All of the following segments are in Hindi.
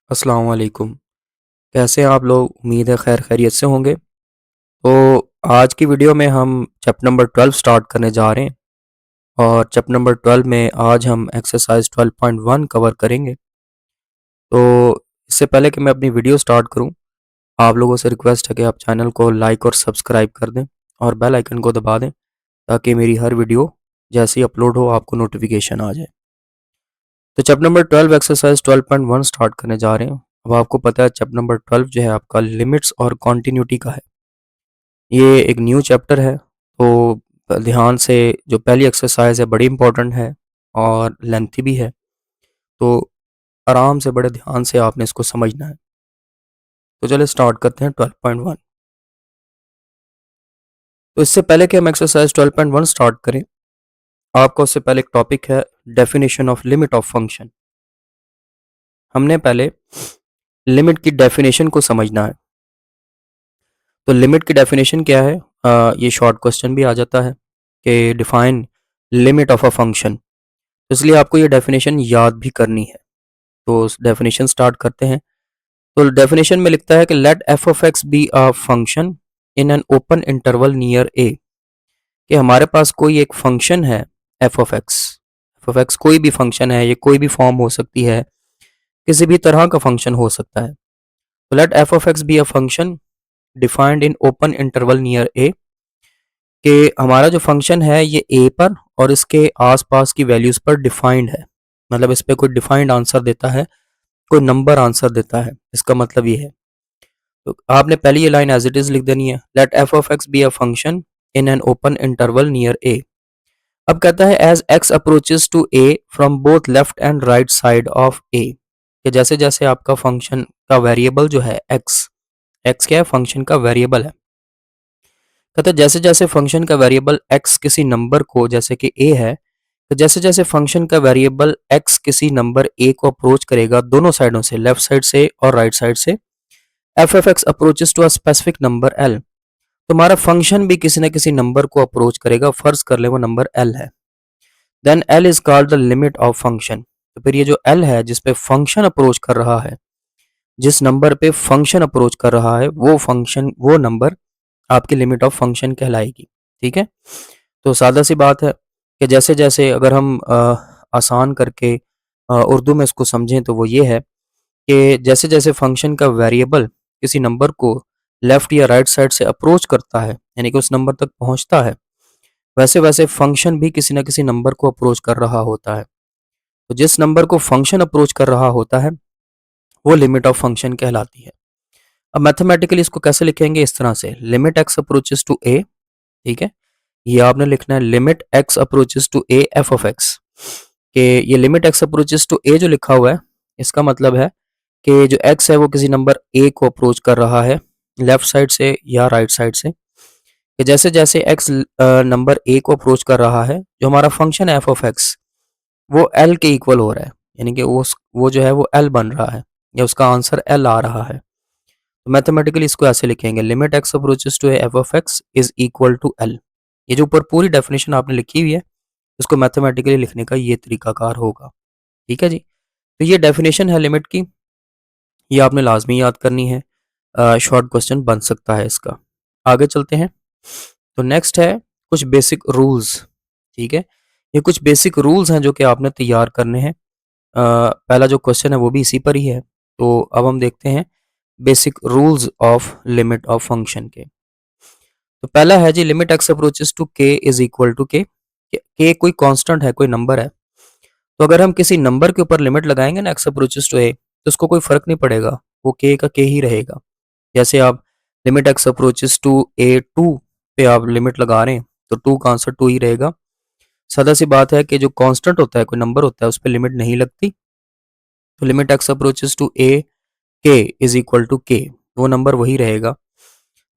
अस्सलाम वालेकुम। कैसे हैं आप लोग? उम्मीद है खैर खैरियत से होंगे। तो आज की वीडियो में हम चैप्टर नंबर 12 स्टार्ट करने जा रहे हैं और चैप्टर नंबर 12 में आज हम एक्सरसाइज 12.1 कवर करेंगे। तो इससे पहले कि मैं अपनी वीडियो स्टार्ट करूं, आप लोगों से रिक्वेस्ट है कि आप चैनल को लाइक और सब्सक्राइब कर दें और बेल आइकन को दबा दें ताकि मेरी हर वीडियो जैसे ही अपलोड हो आपको नोटिफिकेशन आ जाए। तो चैप्टर नंबर 12 एक्सरसाइज 12.1 स्टार्ट करने जा रहे हैं। अब आपको पता है चैप्टर नंबर 12 जो है आपका लिमिट्स और कॉन्टिन्यूटी का है। ये एक न्यू चैप्टर है, तो ध्यान से जो पहली एक्सरसाइज है बड़ी इंपॉर्टेंट है और लेंथी भी है, तो आराम से बड़े ध्यान से आपने इसको समझना है। तो चलिए स्टार्ट करते हैं 12.1। तो इससे पहले कि हम एक्सरसाइज 12.1 स्टार्ट करें, आपका उससे पहले एक टॉपिक है definition of limit of function. हमने पहले लिमिट की डेफिनेशन को समझना है। तो लिमिट की डेफिनेशन क्या है? ये शॉर्ट क्वेश्चन भी आ जाता है कि define limit of a function, इसलिए आपको ये डेफिनेशन याद भी करनी है। तो डेफिनेशन स्टार्ट करते हैं। तो डेफिनेशन में लिखता है कि let f of x be a function in an open interval near a, कि हमारे पास कोई एक फंक्शन है f of x. F of x कोई भी फंक्शन है, ये कोई भी फॉर्म हो सकती है, किसी भी तरह का फंक्शन हो सकता है। तो let f of x be a function defined in open interval near a, कि हमारा जो फंक्शन है ये ए पर और इसके आसपास की वैल्यूज पर डिफाइंड है। मतलब इस पे कोई डिफाइंड आंसर देता है, कोई नंबर आंसर देता है, इसका मतलब ये है। तो आपने पहली ये लाइन एज इट इज लिख देनी है, let f of x be a function in an open interval near a. अब कहता है as x approaches to a from both left and right side of a, कि जैसे जैसे आपका फंक्शन का वेरिएबल जो है एक्स, एक्स क्या है? फंक्शन का वेरिएबल है। कहता है जैसे जैसे फंक्शन का वेरिएबल एक्स किसी नंबर को, जैसे कि ए है, तो जैसे जैसे फंक्शन का वेरिएबल एक्स किसी नंबर ए को अप्रोच करेगा दोनों साइडों से, लेफ्ट साइड से और राइट साइड से, f f x approaches to a specific number l, तो हमारा फंक्शन भी किसी न किसी नंबर को अप्रोच करेगा। फर्ज कर ले वो नंबर एल है। Then l is called the limit of function. तो फिर ये जो एल है जिस पे फंक्शन अप्रोच कर रहा है, जिस नंबर पे फंक्शन अप्रोच कर रहा है, वो फंक्शन, वो नंबर आपकी लिमिट ऑफ फंक्शन कहलाएगी। ठीक है। तो सादा सी बात है कि जैसे जैसे अगर हम आसान करके उर्दू में इसको समझें तो वो ये है कि जैसे जैसे फंक्शन का वेरिएबल किसी नंबर को लेफ्ट या राइट साइड से अप्रोच करता है, यानी कि उस नंबर तक पहुंचता है, वैसे वैसे फंक्शन भी किसी ना किसी नंबर को अप्रोच कर रहा होता है। तो जिस नंबर को फंक्शन अप्रोच कर रहा होता है वो लिमिट ऑफ फंक्शन कहलाती है। अब मैथमेटिकली इसको कैसे लिखेंगे? इस तरह से, limit x approaches to a, ठीक है, ये आपने लिखना है limit x approaches to a f of x, कि ये limit x approaches to a जो लिखा हुआ है, इसका मतलब है कि जो एक्स है वो किसी नंबर ए को अप्रोच कर रहा है लेफ्ट साइड से या राइट साइड से, कि जैसे जैसे एक्स नंबर ए को अप्रोच कर रहा है, जो हमारा फंक्शन है एफ ऑफ एक्स वो एल के इक्वल हो रहा है, यानी कि वो जो है वो एल बन रहा है, या उसका आंसर एल आ रहा है। तो मैथमेटिकली इसको ऐसे लिखेंगे, limit x approaches to f of x is equal to l. ये जो ऊपर पूरी डेफिनेशन आपने लिखी हुई है, इसको मैथमेटिकली लिखने का ये तरीकाकार होगा। ठीक है जी। तो ये डेफिनेशन है लिमिट की, ये आपने लाजमी याद करनी है। शॉर्ट क्वेश्चन बन सकता है इसका। आगे चलते हैं। तो नेक्स्ट है कुछ बेसिक रूल्स। ठीक है, ये कुछ बेसिक रूल्स हैं जो कि आपने तैयार करने हैं। पहला जो क्वेश्चन है वो भी इसी पर ही है। तो अब हम देखते हैं basic rules of limit of function के। तो पहला है जी, लिमिट एक्स अप्रोचेस टू के इज इक्वल टू के कोई कांस्टेंट है, कोई नंबर है। तो अगर हम किसी नंबर के ऊपर लिमिट लगाएंगे ना एक्स अप्रोचेस टू ए, तो उसको कोई फर्क नहीं पड़ेगा, वो के का के ही रहेगा। जैसे आप limit x approaches to a to पे आप लिमिट लगा रहे हैं, तो टू का आंसर टू ही रहेगा। सादा सी बात है कि जो कांस्टेंट होता है, कोई नंबर होता है, उस पर लिमिट नहीं लगती। तो लिमिट एक्स अप्रोचेस टू ए के इज इक्वल टू के, वो नंबर वही रहेगा।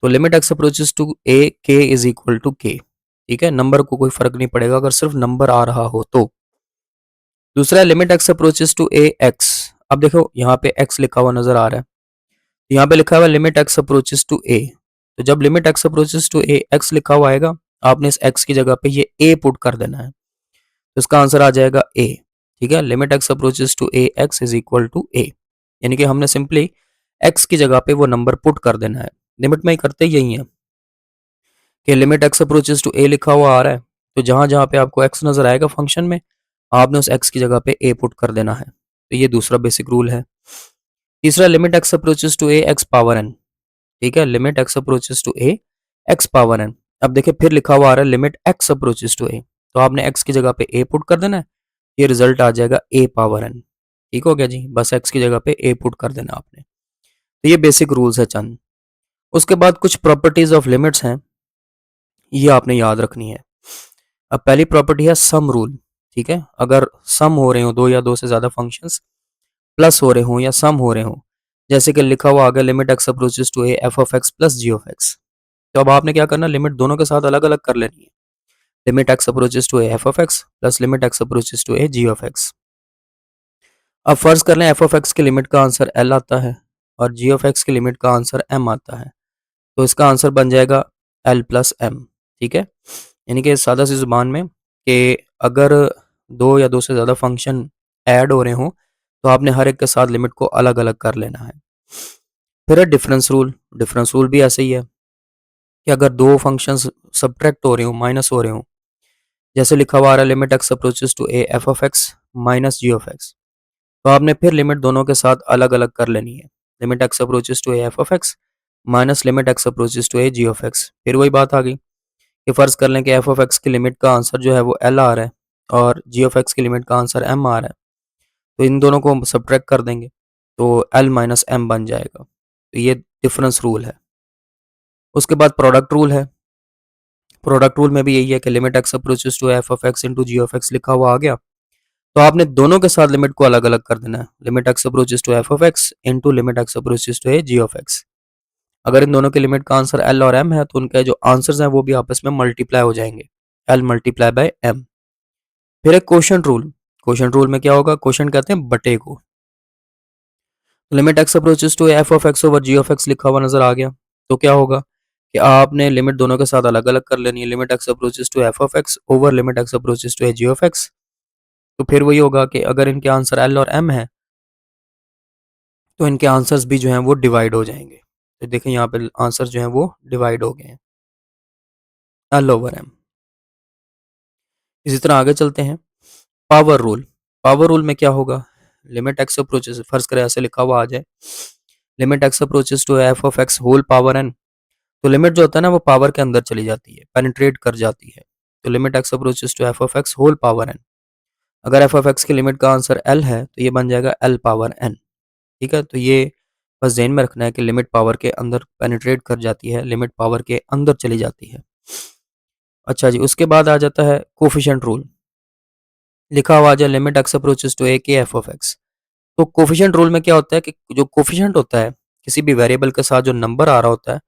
तो लिमिट एक्स अप्रोचेस टू ए के इज इक्वल टू के। ठीक है, नंबर को कोई फर्क नहीं पड़ेगा अगर सिर्फ नंबर आ रहा हो तो। दूसरा limit x approaches to a x. अब देखो यहाँ पे एक्स लिखा हुआ नजर आ रहा है, यहाँ पे लिखा हुआ limit x approaches to a. तो जब limit x approaches to a x लिखा हुआ आएगा, आपने इस एक्स की जगह पे ये ए पुट कर देना है, तो इसका आंसर आ जाएगा ए। ठीक है, limit x approaches to a x is equal to a. यानी कि हमने सिंपली x की जगह पे वो नंबर पुट कर देना है। लिमिट में ही करते यही है कि limit x approaches to a लिखा हुआ आ रहा है, तो जहां जहां पे आपको x नजर आएगा फंक्शन में, आपने उस x की जगह पे a पुट कर देना है। तो ये दूसरा बेसिक रूल है। तीसरा, limit x approaches to a x power n। ठीक है, limit x approaches to a x power n। अब देखिए फिर लिखा हुआ आ रहा है limit x approaches to a, तो आपने x की जगह पे a पुट कर देना है, ये रिजल्ट आ जाएगा a पावर n। ठीक हो गया जी, बस x की जगह पे a पुट कर देना आपने। तो ये बेसिक रूल्स है चंद। उसके बाद कुछ प्रॉपर्टीज ऑफ लिमिट्स हैं, ये आपने याद रखनी है। अब पहली प्रॉपर्टी है सम रूल। ठीक है, अगर सम हो रहे हो दो या दो से ज्यादा फंक्शंस, प्लस हो रहे हो या सम हो रहे हो, जैसे कि लिखा हुआ आगे limit x approaches to a f of x plus g of x, तो अब आपने क्या करना, लिमिट दोनों के साथ अलग अलग कर लेनी है। Limit x approaches to a f of x plus limit x approaches to a g of x। अब फर्ज कर लें f ऑफ x की लिमिट का आंसर l आता है और g ऑफ x की लिमिट का आंसर m आता है, तो इसका आंसर बन जाएगा l प्लस m। ठीक है, यानी कि सादा सी जुबान में कि अगर दो या दो से ज़्यादा फंक्शन ऐड हो रहे हों, तो आपने हर एक के साथ लिमिट को अलग अलग कर लेना है। फिर है डिफरेंस रूल। डिफरेंस रूल भी ऐसे ही है कि अगर दो फंक्शंस सब्ट्रैक्ट हो रहे हो, माइनस हो रहे हो, जैसे लिखा हुआ आ रहा है limit x approaches to a f of x minus g of x, तो आपने फिर लिमिट दोनों के साथ अलग अलग कर लेनी है। Limit x approaches to a f of x minus limit x approaches to a g of x। फिर वही बात आ गई कि फ़र्ज़ कर लें कि f ऑफ x की लिमिट का आंसर जो है वो l आ रहा है और g ऑफ x की लिमिट का आंसर m आ रहा है, तो इन दोनों को हम सब्ट्रैक्ट कर देंगे, तो l माइनस m बन जाएगा। तो ये डिफरेंस रूल है। उसके बाद प्रोडक्ट रूल है। प्रोडक्ट रूल में भी यही है कि limit x approaches to f of x into g of x लिखा हुआ आ गया, तो आपने दोनों के साथ लिमिट को अलग अलग कर देना है। Limit x approaches to f of x into limit x approaches to a g of x। अगर इन दोनों की लिमिट का आंसर l और m है, तो उनके जो आंसर्स हैं वो भी आपस में मल्टीप्लाई हो जाएंगे, l मल्टीप्लाई बाय m। फिर एक क्वोशंट रूल। क्वोशंट रूल में क्या होगा, क्वोशंट कहते हैं बटे को। Limit x approaches to f of x over g of x लिखा हुआ नजर आ गया, तो क्या होगा कि आपने लिमिट दोनों के साथ अलग अलग कर लेनी है। Limit x approaches to f of x over limit x approaches to g of x। तो फिर वही होगा कि अगर इनके आंसर l और m है, तो इनके आंसर्स भी जो हैं वो डिवाइड हो जाएंगे। तो देखें यहाँ पे आंसर जो हैं वो डिवाइड हो गए हैं, l ओवर m। इसी तरह आगे चलते हैं। Power rule. पावर रूल में क्या होगा, लिमिट x अप्रोचेस, फर्ज करें ऐसे लिखा हुआ आ जाए limit x approaches to f of x whole power n, तो लिमिट जो होता है ना वो पावर के अंदर चली जाती है, पेनिट्रेट कर जाती है। तो limit x approaches to f of x whole power n, अगर f ऑफ x की लिमिट का आंसर l है, तो ये बन जाएगा l पावर n। ठीक है, तो ये बस ध्यान में रखना है कि लिमिट पावर के अंदर पेनिट्रेट कर जाती है, लिमिट पावर के अंदर चली जाती है। अच्छा जी, उसके बाद आ जाता है कोफिशिएंट रूल। लिखा हुआ आ जाए limit x approaches to a के f ऑफ x। तो कोफिशिएंट रूल में क्या होता है कि जो कोफिशिएंट होता है किसी भी वेरिएबल के साथ जो नंबर आ रहा होता है,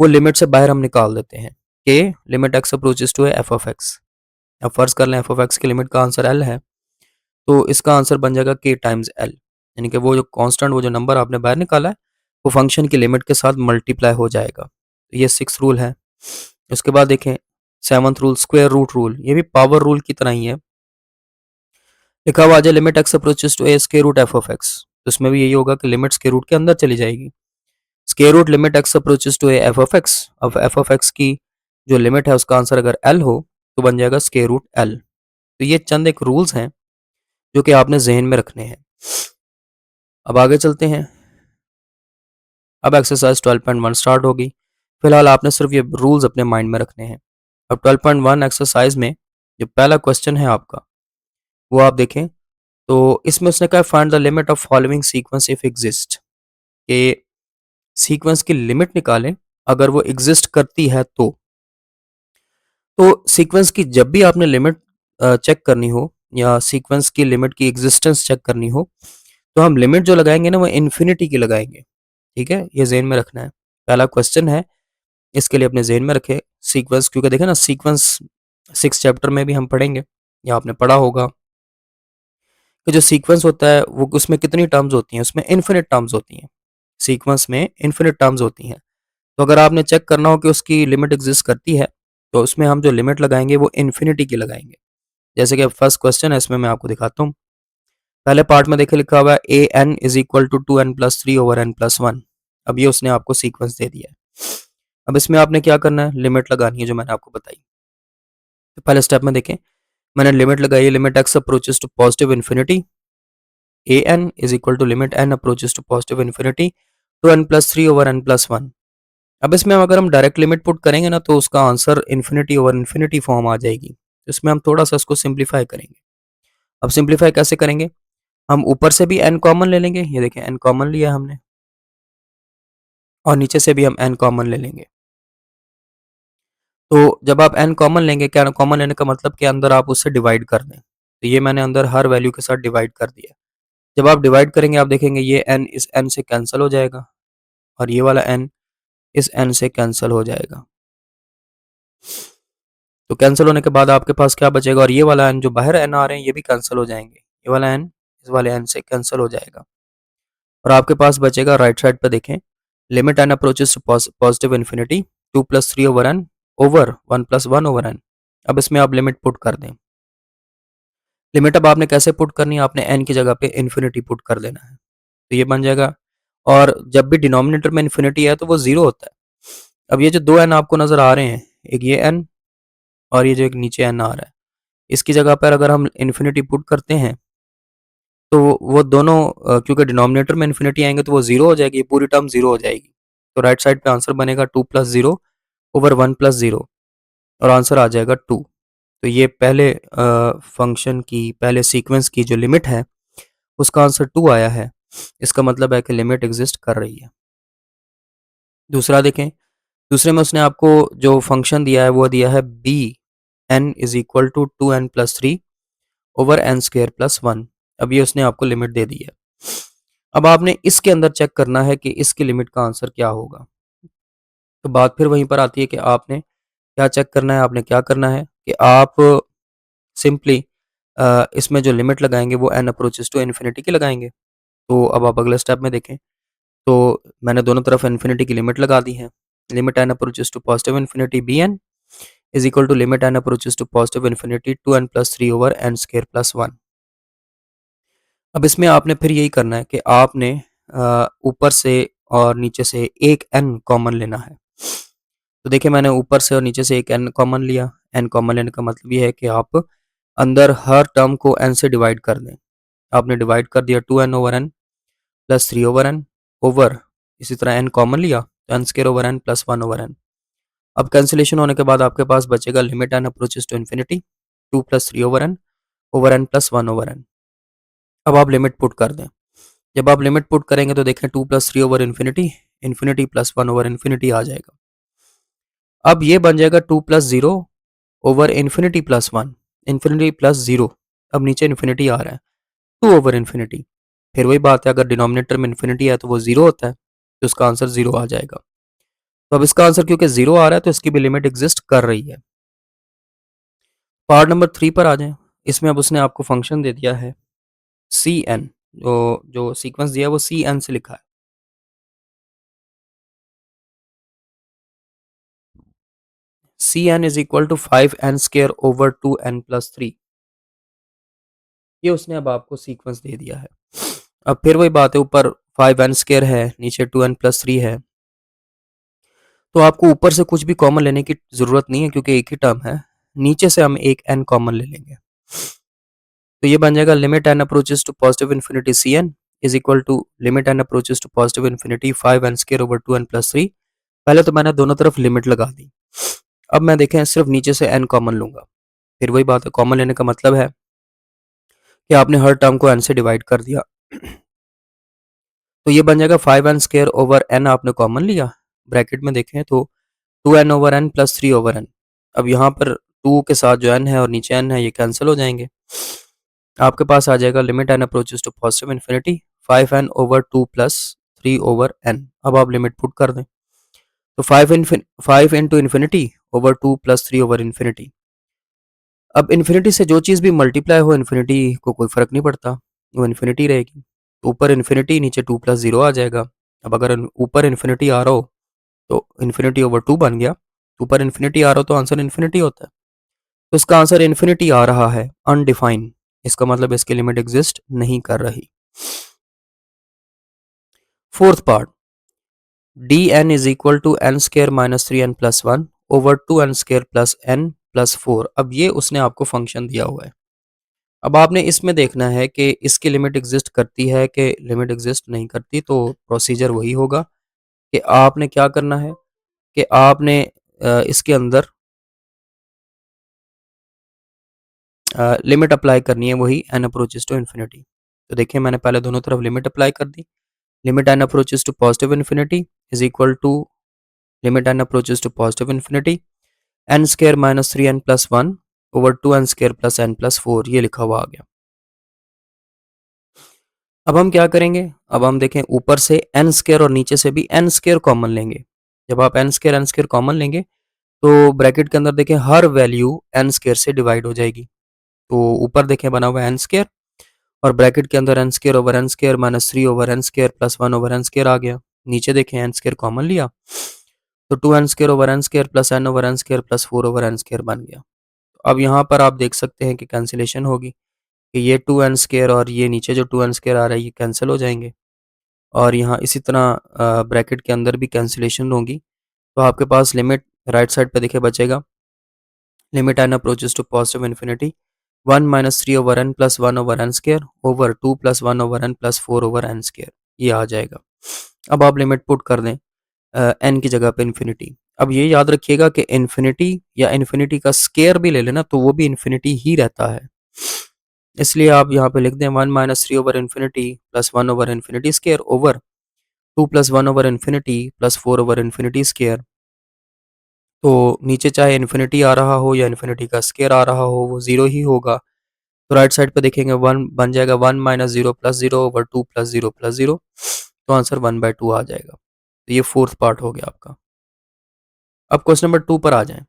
वो लिमिट से बाहर हम निकाल देते हैं कि limit x approaches to f of x। अब फर्ज कर लें f ऑफ x की लिमिट का आंसर l है, तो इसका आंसर बन जाएगा k टाइम्स l, यानी कि वो जो कांस्टेंट, वो जो नंबर आपने बाहर निकाला है, वो फंक्शन की लिमिट के साथ मल्टीप्लाई हो जाएगा। तो ये 6 रूल है। उसके बाद देखें 7th rule, square root rule. ये भी पावर रूल की तरह ही है। लिखा हुआ आ जाए limit x approaches to a square root f of x, तो इसमें भी यही होगा कि लिमिट स्क्वायर रूट के अंदर चली जाएगी। Square root limit x approaches to a f of x, अब f ऑफ x की जो लिमिट है उसका आंसर अगर l हो, तो बन जाएगा स्क्वायर रूट l। तो ये चंद एक रूल्स हैं जो कि आपने जहन में रखने हैं। अब आगे चलते हैं। अब एक्सरसाइज 12.1 स्टार्ट होगी। फिलहाल आपने सिर्फ ये रूल्स अपने माइंड में रखने हैं। अब 12.1 एक्सरसाइज में जो पहला क्वेश्चन है आपका, वो आप देखें, तो इसमें उसने कहा find the limit of following sequence if exist, कि सीक्वेंस की लिमिट निकालें अगर वो एग्जिस्ट करती है तो सीक्वेंस की जब भी आपने लिमिट चेक करनी हो या सीक्वेंस की लिमिट की एग्जिस्टेंस चेक करनी हो, तो हम लिमिट जो लगाएंगे ना वो इन्फिनिटी की लगाएंगे। ठीक है, ये जेहन में रखना है। पहला क्वेश्चन है, इसके लिए अपने जेहन में रखें सीक्वेंस, क्योंकि देखें ना सीक्वेंस 6 चैप्टर में भी हम पढ़ेंगे या आपने पढ़ा होगा कि जो सीक्वेंस होता है वो उसमें कितनी टर्म्स होती हैं, उसमें इन्फिनिट टर्म्स होती हैं। सीक्वेंस में इन्फिनिट टर्म्स होती हैं। तो अगर आपने चेक करना हो कि उसकी लिमिट एग्जिस्ट करती है, तो उसमें हम जो लिमिट लगाएंगे वो इन्फिनिटी की लगाएंगे। जैसे कि फर्स्ट क्वेश्चन है, इसमें मैं आपको दिखाता हूँ। पहले पार्ट में देखे लिखा हुआ है a n is equal to 2n+3/n+1। अब ये उसने आपको सीक्वेंस दे दिया है। अब इसमें आपने क्या करना है, लिमिट लगानी है जो मैंने आपको बताई। तो पहले स्टेप में देखें, मैंने लिमिट लगाई है, limit x approaches to positive infinity a n is equal to limit n approaches to positive infinity 2n+3/n+1। अब इसमें अगर हम डायरेक्ट लिमिट पुट करेंगे ना तो उसका answer infinity over infinity form आ जाएगी। तो इसमें हम थोड़ा सा इसको सिंप्लीफाई करेंगे। अब सिंप्लीफाई कैसे करेंगे, हम ऊपर से भी n कॉमन ले लेंगे, ये देखें n कॉमन लिया हमने, और नीचे से भी हम n कॉमन ले लेंगे। तो जब आप n कॉमन लेंगे, क्या कॉमन लेने का मतलब कि अंदर आप उससे डिवाइड कर दें। तो ये मैंने अंदर हर वैल्यू के साथ डिवाइड कर दिया। जब आप डिवाइड करेंगे आप देखेंगे ये n इस n से कैंसिल हो जाएगा और ये वाला n इस n से कैंसिल हो जाएगा। तो कैंसिल होने के बाद आपके पास क्या बचेगा, और ये वाला n जो बाहर n आ रहे हैं ये भी कैंसिल हो जाएंगे। ये वाला n इस वाले n से कैंसिल हो जाएगा और आपके पास बचेगा राइट साइड पे देखें, limit n approaches to positive infinity 2+3/n over 1+1/n। अब इसमें आप लिमिट पुट कर दें। लिमिट अब आपने कैसे पुट करनी है, आपने n की जगह पे इन्फिनिटी पुट कर देना है। तो ये बन जाएगा, और जब भी डिनोमिनेटर में इन्फिनिटी है तो वो जीरो होता है। अब ये जो दो n आपको नजर आ रहे हैं, एक ये n और ये जो एक नीचे n आ रहा है, इसकी जगह पर अगर हम इन्फिनिटी पुट करते हैं तो वो दोनों क्योंकि डिनोमिनेटर में इन्फिनिटी आएंगे तो वो जीरो हो जाएगी, पूरी टर्म जीरो हो जाएगी। तो राइट साइड पे आंसर बनेगा 2+0/1+0 और आंसर आ जाएगा 2। तो ये पहले फंक्शन की, पहले सीक्वेंस की जो लिमिट है उसका आंसर 2 आया है। इसका मतलब है कि लिमिट एग्जिस्ट कर रही है। दूसरा देखें, दूसरे में उसने आपको जो फंक्शन दिया है वो दिया है b n is equal to 2n+3/n² + 1। अब ये उसने आपको लिमिट दे दी है। अब आपने इसके अंदर चेक करना है कि इसकी लिमिट का आंसर क्या होगा। तो बात फिर वहीं पर आती है कि आपने क्या चेक करना है, आपने क्या करना है कि आप सिंपली इसमें जो लिमिट लगाएंगे वो n अप्रोचेस टू इन्फिनिटी की लगाएंगे। तो अब आप अगले स्टेप में देखें, तो मैंने दोनों तरफ इन्फिनिटी की लिमिट लगा दी है। Limit n approaches to positive infinity b n is equal to limit n approaches to positive infinity 2n+3/n² + 1। अब इसमें आपने फिर यही करना है कि आपने ऊपर से और नीचे से एक n कॉमन लेना है। तो देखिए मैंने ऊपर से और नीचे से एक n कॉमन लिया। n कॉमन लेने का मतलब ये है कि आप अंदर हर टर्म को n से डिवाइड कर दें। आपने डिवाइड कर दिया 2n/n+3/n ओवर, इसी तरह n कॉमन लिया तो n² + 1/n। अब कैंसिलेशन होने के बाद आपके पास बचेगा limit n approaches to infinity 2+3/n over n + 1/n। अब आप लिमिट पुट कर दें। जब आप लिमिट पुट करेंगे तो देखें 2+3/इन्फिनिटी इन्फिनिटी + 1/इन्फिनिटी आ जाएगा। अब ये बन जाएगा 2+0/इन्फिनिटी + 1 इन्फिनिटी + 0। अब नीचे इन्फिनिटी आ रहा है 2/इन्फिनिटी। फिर वही बात है, अगर डिनोमिनेटर में इन्फिनिटी है तो वो जीरो होता है, तो उसका आंसर जीरो आ जाएगा। तो अब इसका आंसर क्योंकि जीरो आ रहा है तो इसकी भी लिमिट एग्जिस्ट कर रही है। पार्ट नंबर 3 पर आ जाएं। इसमें अब उसने आपको फंक्शन दे दिया है सी एन, जो सीक्वेंस दिया है वो सी एन से लिखा है। C n is equal to 5n² over 2n+3। ये उसने अब आपको सीक्वेंस दे दिया है। अब फिर वही बात है, ऊपर 5n² है, नीचे 2n+3 है। तो आपको ऊपर से कुछ भी कॉमन लेने की ज़रूरत नहीं है क्योंकि एक ही टर्म है। नीचे से हम एक n कॉमन ले लेंगे। तो ये बन जाएगा limit n approaches to positive infinity c n is equal to limit n approaches to positive infinity 5n² over 2n+3। पहले तो मैंने दोनों तरफ लिमिट लगा दी। अब मैं देखें सिर्फ नीचे से n कॉमन लूँगा। फिर वही बात है, कॉमन लेने का मतलब है कि आपने हर टर्म को n से डिवाइड कर दिया। तो ये बन जाएगा 5n² ओवर n आपने कॉमन लिया, ब्रैकेट में देखें तो 2n/n + 3/n। अब यहाँ पर 2 के साथ जो n है और नीचे n है ये कैंसिल हो जाएंगे। आपके पास आ जाएगा limit n approaches to positive infinity 5n over 2 + 3/n। अब आप लिमिट पुट कर दें तो 5 इंटू इन्फिनिटी ओवर 2 + 3/इन्फिनिटी। अब इन्फिनिटी से जो चीज़ भी मल्टीप्लाई हो इन्फिनिटी को कोई फ़र्क नहीं पड़ता, वो इन्फिनिटी रहेगी। ऊपर इन्फिनिटी नीचे 2+0 आ जाएगा। अब अगर ऊपर इन्फिनिटी आ रहा हो तो इन्फिनिटी ओवर 2 बन गया, ऊपर इन्फिनिटी आ रहा हो तो आंसर इन्फिनिटी होता है। तो इसका आंसर इन्फिनिटी आ रहा है, अनडिफाइन। इसका मतलब इसकी लिमिट एग्जिस्ट नहीं कर रही। Fourth part, d n is equal to n square minus three n plus one over two n square plus n plus four. अब ये उसने आपको फंक्शन दिया हुआ है। अब आपने इसमें देखना है कि इसकी लिमिट एग्जिस्ट करती है कि लिमिट एग्जिस्ट नहीं करती। तो प्रोसीजर वही होगा कि आपने क्या करना है कि आपने इसके अंदर लिमिट अप्लाई करनी है, वही एन अप्रोचेस टू इन्फिनिटी। तो देखिए मैंने पहले दोनों तरफ लिमिट अप्लाई कर दी। Limit n approaches to positive infinity is equal to limit n approaches to positive infinity n square minus three n plus one over two n square plus n plus four, ये लिखा हुआ आ गया। अब हम क्या करेंगे, अब हम देखें ऊपर से एन स्केयर और नीचे से भी एन स्केयर कॉमन लेंगे। जब आप एन स्केयर कॉमन लेंगे तो ब्रैकेट के अंदर देखें हर वैल्यू एन स्केयर से डिवाइड हो जाएगी। तो ऊपर देखें बना हुआ है एन स्केयर और ब्रैकेट के अंदर n square minus three over n square plus one over n square आ गया। नीचे देखें एन स्केयर कॉमन लिया तो two n square over n square plus n over n square plus four over n square बन गया। तो अब यहाँ पर आप देख सकते हैं कि कैंसिलेशन होगी कि ये टू एन स्केयर और ये नीचे जो टू एन स्केयर आ रहा है ये कैंसिल हो जाएंगे। और यहाँ इसी तरह ब्रैकेट के अंदर भी कैंसिलेशन होगी। तो आपके पास लिमिट राइट साइड पे देखिए बचेगा limit n approaches to positive infinity one minus three over n plus one over n square over two plus one over n plus four over n square, ये आ जाएगा। अब आप लिमिट पुट कर दें एन की जगह पे इन्फिनिटी। अब ये याद रखिएगा कि इन्फिनिटी या इन्फिनिटी का स्केयर भी ले लेना तो वो भी इन्फिनिटी ही रहता है। इसलिए आप यहाँ पे लिख दें one minus three over infinity plus one over infinity square over two plus one over infinity plus four over infinity square. तो नीचे चाहे इन्फिनिटी आ रहा हो या इन्फिनिटी का स्केयर आ रहा हो वो ज़ीरो ही होगा। तो राइट साइड पे देखेंगे वन बन जाएगा one minus zero plus zero over two plus zero plus zero. तो आंसर वन बाय टू आ जाएगा। तो ये फोर्थ पार्ट हो गया आपका। अब क्वेश्चन नंबर टू पर आ जाएं।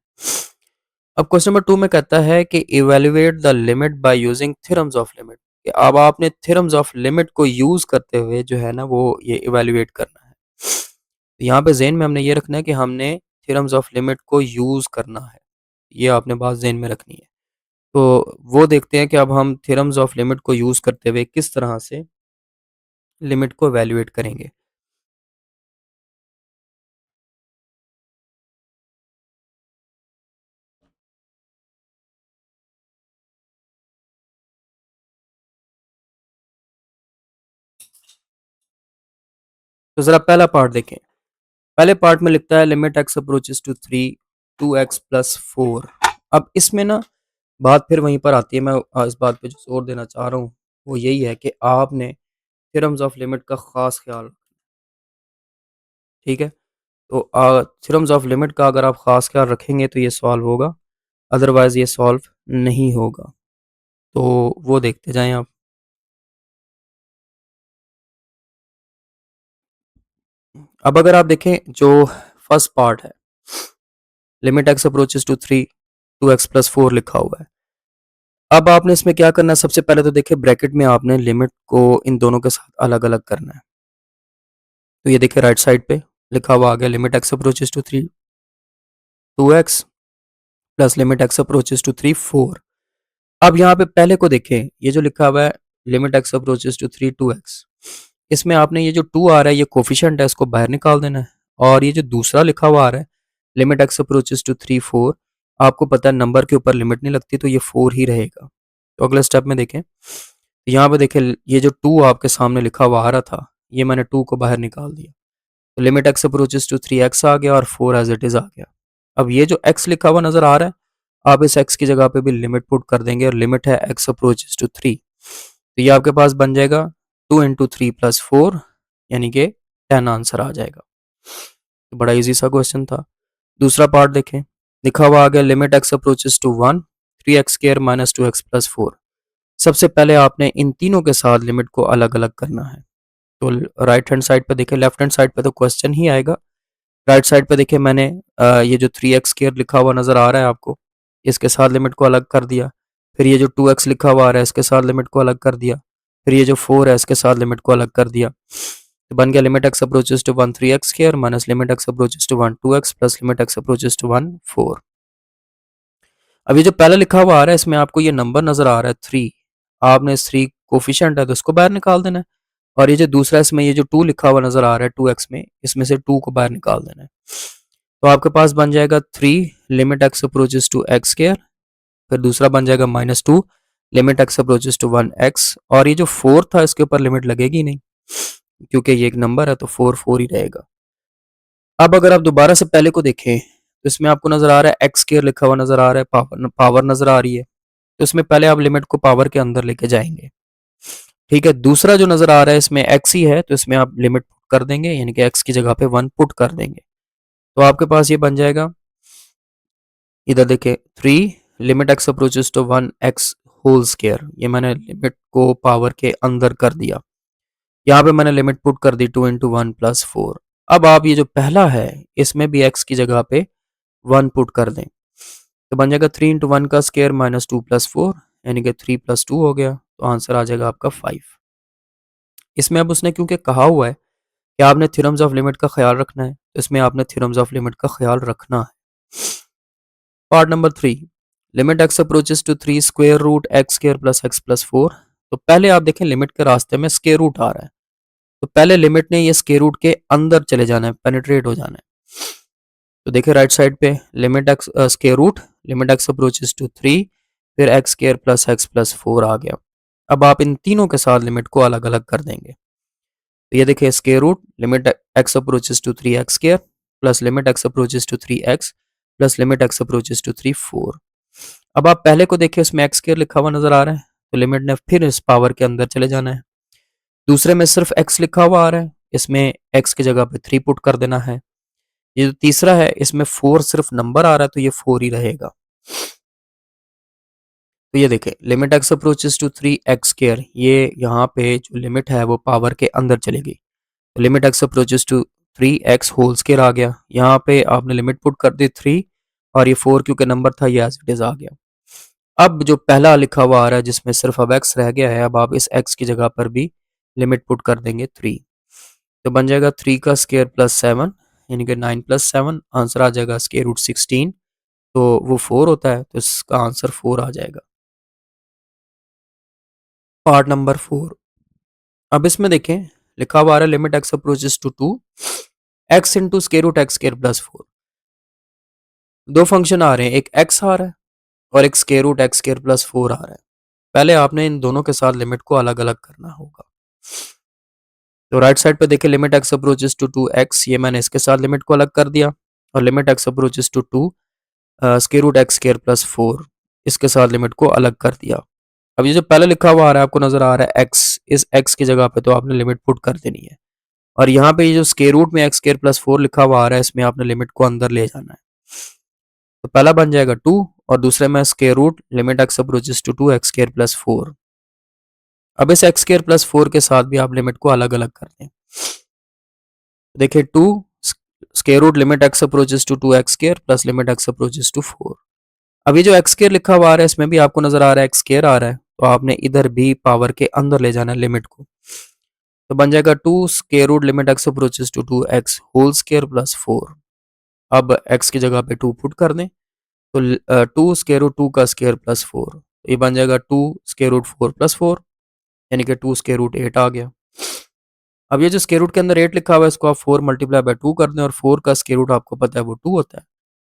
अब क्वेश्चन नंबर टू में कहता है कि evaluate the limit by using theorems of limit. अब आपने थ्योरम्स ऑफ लिमिट को यूज करते हुए जो है ना वो ये इवेल्युएट करना है। तो यहाँ पे जेन में हमने ये रखना है कि हमने थ्योरम्स ऑफ लिमिट को यूज करना है। ये आपने बात जेन में रखनी है। तो वो देखते हैं कि अब हम थ्योरम्स ऑफ लिमिट को यूज करते हुए किस तरह से लिमिट को इवेल्युएट करेंगे। तो जरा पहला पार्ट देखें। पहले पार्ट में लिखता है limit x approaches to three two x plus four. अब इसमें ना बात फिर वहीं पर आती है। मैं इस बात पे जो जोर देना चाह रहा हूँ वो यही है कि आपने थ्योरम्स ऑफ लिमिट का खास ख्याल, ठीक है। तो थ्योरम्स ऑफ लिमिट का अगर आप खास ख्याल रखेंगे तो ये सॉल्व होगा, अदरवाइज ये सॉल्व नहीं होगा। तो वो देखते जाएं आप। अब अगर आप देखें जो फर्स्ट पार्ट है limit x approaches to three two x plus four लिखा हुआ है। अब आपने इसमें क्या करना है, सबसे पहले तो देखिए ब्रैकेट में आपने लिमिट को इन दोनों के साथ अलग अलग करना है। तो ये देखिए राइट साइड पे लिखा हुआ आ गया limit x approaches to three two x plus limit x approaches to three four. अब यहाँ पे पहले को देखें, ये जो लिखा हुआ है limit x approaches to three two x, इसमें आपने ये जो टू आ रहा है ये कोफिशिएंट है, इसको बाहर निकाल देना है। और ये जो दूसरा लिखा हुआ आ रहा है limit x approaches to three four, आपको पता है नंबर के ऊपर लिमिट नहीं लगती तो ये फोर ही रहेगा। तो अगले स्टेप में देखें, यहाँ पे देखें ये जो टू आपके सामने लिखा हुआ आ रहा था ये मैंने टू को बाहर निकाल दिया। तो limit x approaches to three x आ गया और फोर एज इट इज आ गया। अब ये जो एक्स लिखा हुआ नजर आ रहा है आप इस एक्स की जगह पे भी लिमिट पुट कर देंगे और लिमिट है एक्स अप्रोचेस टू थ्री। तो ये आपके पास बन जाएगा two into three plus four, यानी कि 10 आंसर आ जाएगा। तो बड़ा इजी सा क्वेश्चन था। दूसरा पार्ट देखें, लिखा हुआ आ गया limit x approaches to one three x square minus two x plus four. सबसे पहले आपने इन तीनों के साथ लिमिट को अलग अलग करना है। तो राइट हैंड साइड पे देखें, लेफ्ट हैंड साइड पे तो क्वेश्चन ही आएगा। राइट साइड पे देखिए मैंने ये जो थ्री एक्स स्क्वायर लिखा हुआ नजर आ रहा है आपको, इसके साथ लिमिट को अलग कर दिया। फिर ये जो टू एक्स लिखा हुआ आ रहा है इसके साथ लिमिट को अलग कर दिया। फिर ये जो फोर है इसके साथ लिमिट को अलग कर दिया। तो बन गया limit x approaches to one three x square minus limit x approaches to one two x plus limit x approaches to one four. अब ये जो पहले लिखा हुआ आ रहा है इसमें आपको ये नंबर नजर आ रहा है थ्री, आपने इस 3 कोफिशिएंट है तो इसको बाहर निकाल देना है, और ये जो दूसरा इसमें ये जो 2 लिखा हुआ नज़र आ रहा है 2x में, इसमें से 2 को बाहर निकाल देना है। तो आपके पास बन जाएगा 3 limit x approaches to x square, फिर दूसरा बन जाएगा -2 limit x approaches to 1x, और ये जो 4 था इसके ऊपर लिमिट लगेगी नहीं क्योंकि ये एक नंबर है तो 4 4 ही रहेगा। अब अगर आप दोबारा से पहले को देखें तो इसमें आपको नज़र आ रहा है x स्क्वायर लिखा हुआ नज़र आ रहा है, पावर नज़र आ रही है, तो इसमें पहले आप लिमिट को पावर के अंदर लेके जाएंगे। ठीक है, दूसरा जो नज़र आ रहा है इसमें x ही है तो इसमें आप लिमिट पुट कर देंगे, यानी कि x की जगह पे 1 पुट कर देंगे। तो आपके पास ये बन जाएगा, इधर देखिए 3 limit x approaches to 1x whole square, ये मैंने लिमिट को पावर के अंदर कर दिया। यहाँ पे मैंने लिमिट पुट कर दी 2 इंटू 1 प्लस 4। अब आप ये जो पहला है इसमें भी x की जगह पे 1 पुट कर दें, तो बन जाएगा 3 इंटू 1 का स्क्वायर माइनस 2 प्लस 4, यानी कि 3 प्लस 2 हो गया, तो आंसर आ जाएगा आपका 5। इसमें अब उसने क्योंकि कहा हुआ है कि आपने थ्योरम्स ऑफ लिमिट का ख्याल रखना है, तो इसमें आपने थ्योरम्स ऑफ लिमिट का ख्याल रखना है। Part number 3, limit x approaches to 3 square root x square plus x plus 4। तो पहले आप देखें लिमिट के रास्ते में स्क्वायर रूट आ रहा है, तो पहले लिमिट ने ये स्क्वायर रूट के अंदर चले जाना है, पेनिट्रेट हो जाना है। तो देखिए राइट साइड पे limit x square root limit x approaches to 3 फिर x square plus x plus 4 आ गया। अब आप इन तीनों के साथ लिमिट को अलग अलग कर देंगे, तो ये देखिए square root limit x approaches to 3x square plus limit x approaches to 3x plus limit x approaches to 3 4। अब आप पहले को देखिए इसमें x स्क्वायर लिखा हुआ नजर आ रहा है, तो लिमिट ने फिर इस पावर के अंदर चले जाना है। दूसरे में सिर्फ x लिखा हुआ आ रहा है, इसमें x की जगह पे 3 पुट कर देना है। ये जो तीसरा है इसमें 4 सिर्फ नंबर आ रहा है तो ये 4 ही रहेगा। तो ये देखें limit x approaches to 3x square, ये यहाँ पे जो लिमिट है वो पावर के अंदर चलेगी, तो limit x approaches to 3x whole square आ गया। यहाँ पे आपने लिमिट पुट कर दी 3, और ये 4 क्योंकि नंबर था ये एज इट इज आ गया। अब जो पहला लिखा हुआ आ रहा है जिसमें सिर्फ अब x रह गया है, अब आप इस x की जगह पर भी लिमिट पुट कर देंगे 3, तो बन जाएगा 3 का स्क्वायर प्लस 7, यानी कि 9 प्लस 7, आंसर आ जाएगा स्क्वायर रूट 16। तो वो 4 होता है तो इसका आंसर 4 आ जाएगा। पार्ट नंबर 4, अब इसमें देखें लिखा हुआ आ रहा है limit x approaches to 2 x into square root x square plus 4। दो फंक्शन आ रहे हैं, एक x आ रहा है और एक square root x square plus 4 आ रहा है। पहले आपने इन दोनों के साथ लिमिट को अलग अलग करना होगा। तो राइट साइड पे देखिए limit x approaches to 2x, ये मैंने इसके साथ लिमिट को अलग कर दिया, और limit x approaches to 2 square root x square plus 4, इसके साथ लिमिट को अलग कर दिया। अब ये जो पहले लिखा हुआ आ रहा है आपको नजर आ रहा है x, इस x की जगह पे तो आपने लिमिट पुट कर देनी है, और यहाँ पे ये जो स्क्वायर रूट में x स्क्वायर प्लस 4 लिखा हुआ आ रहा है इसमें आपने लिमिट को अंदर ले जाना है। तो पहला बन जाएगा 2 और दूसरे में square root limit x approaches to 2 x square plus 4। अब इस x स्क्वायर प्लस 4 के साथ भी आप लिमिट को अलग अलग कर दें। देखिए 2 square root limit x approaches to 2x square plus limit x approaches to 4। अब ये जो x स्क्वायर लिखा हुआ आ रहा है इसमें भी आपको नजर आ रहा है x स्क्वायर आ रहा है, तो आपने इधर भी पावर के अंदर ले जाना है लिमिट को, तो बन जाएगा 2 square root limit x approaches to 2x whole square plus 4। अब x की जगह पे 2 पुट कर दें, तो 2 स्क्वायर रूट 2 का स्क्वायर प्लस 4, ये बन जाएगा 2 स्क्वायर रूट 4 प्लस 4, यानी कि 2 स्क्वायर रूट 8 आ गया। अब ये जो स्क्वायर रूट के अंदर 8 लिखा हुआ है इसको आप 4 मल्टीप्लाई बाय 2 कर दें, और 4 का स्क्वायर रूट आपको पता है वो 2 होता है,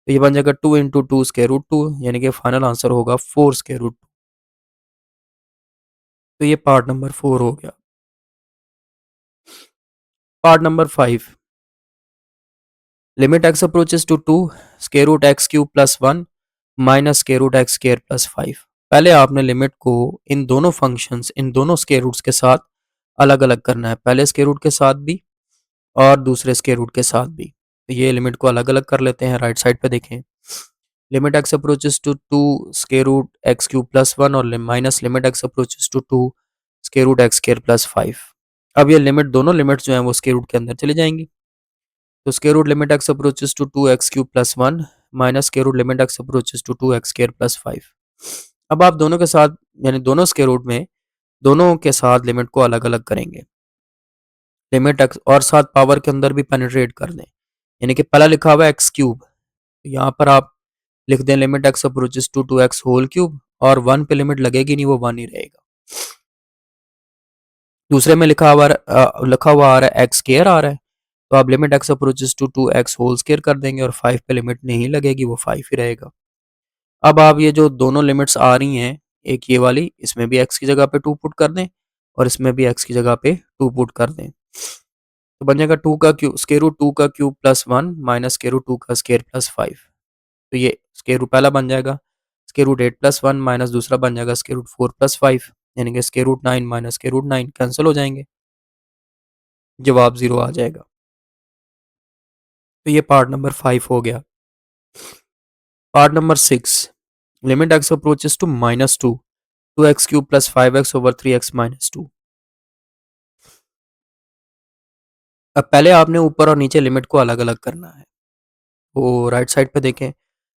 तो ये बन जाएगा 2 इंटू 2 स्क्वायर रूट 2, यानी कि फाइनल आंसर होगा 4 स्क्वायर रूट 2। तो ये पार्ट नंबर 4 हो गया। Part number 5, limit x approaches to 2 square root x cube plus 1 minus square root x square plus 5। पहले आपने लिमिट को इन दोनों फंक्शंस इन दोनों स्क्वायर रूट्स के साथ अलग अलग करना है, पहले स्क्वायर रूट के साथ भी और दूसरे स्क्वायर रूट के साथ भी। तो ये लिमिट को अलग अलग कर लेते हैं। राइट साइड पे देखें limit x approaches to 2 square root x cube plus 1 और minus limit x approaches to 2 square root x square plus 5। अब ये लिमिट दोनों लिमिट्स जो हैं वो स्क्वायर रूट के अंदर चली जाएंगी, तो square root limit x approaches to 2x cube plus 1 minus square root limit x approaches to 2x square plus 5। अब आप दोनों के साथ यानी दोनों स्क्वायर रूट में दोनों के साथ लिमिट को अलग अलग करेंगे, लिमिट x और साथ पावर के अंदर भी पेनिट्रेट कर दें, यानी कि पहला लिखा हुआ है एक्स क्यूब, तो यहाँ पर आप लिख दें limit x approaches to 2x whole cube, और 1 पे लिमिट लगेगी नहीं, वो 1 ही रहेगा। दूसरे में लिखा हुआ आ रहा है एक्स स्केयर आ रहा है, तो आप limit x approaches to 2x whole square कर देंगे और 5 पे लिमिट नहीं लगेगी, वो 5 ही रहेगा। अब आप ये जो दोनों लिमिट्स आ रही हैं, एक ये वाली, इसमें भी x की जगह पे 2 पुट कर दें और इसमें भी x की जगह पे 2 पुट कर दें, तो बन जाएगा 2 का क्यूब स्क्वायर रूट 2 का cube plus 1 minus square root 2 का स्क्वायर प्लस 5। तो ये स्क्वायर रूट पहला बन जाएगा स्क्वायर रूट 8 प्लस 1 माइनस दूसरा बन जाएगा स्क्वायर रूट 4 प्लस 5, यानी कि square root 9 minus square root 9 cancel हो जाएंगे, जवाब 0 आ जाएगा। तो ये पार्ट नंबर 5 हो गया। Part number 6, limit x approaches to minus 2 2x cube plus 5x over 3x minus 2। अब पहले आपने ऊपर और नीचे लिमिट को अलग अलग करना है, तो राइट साइड पे देखें,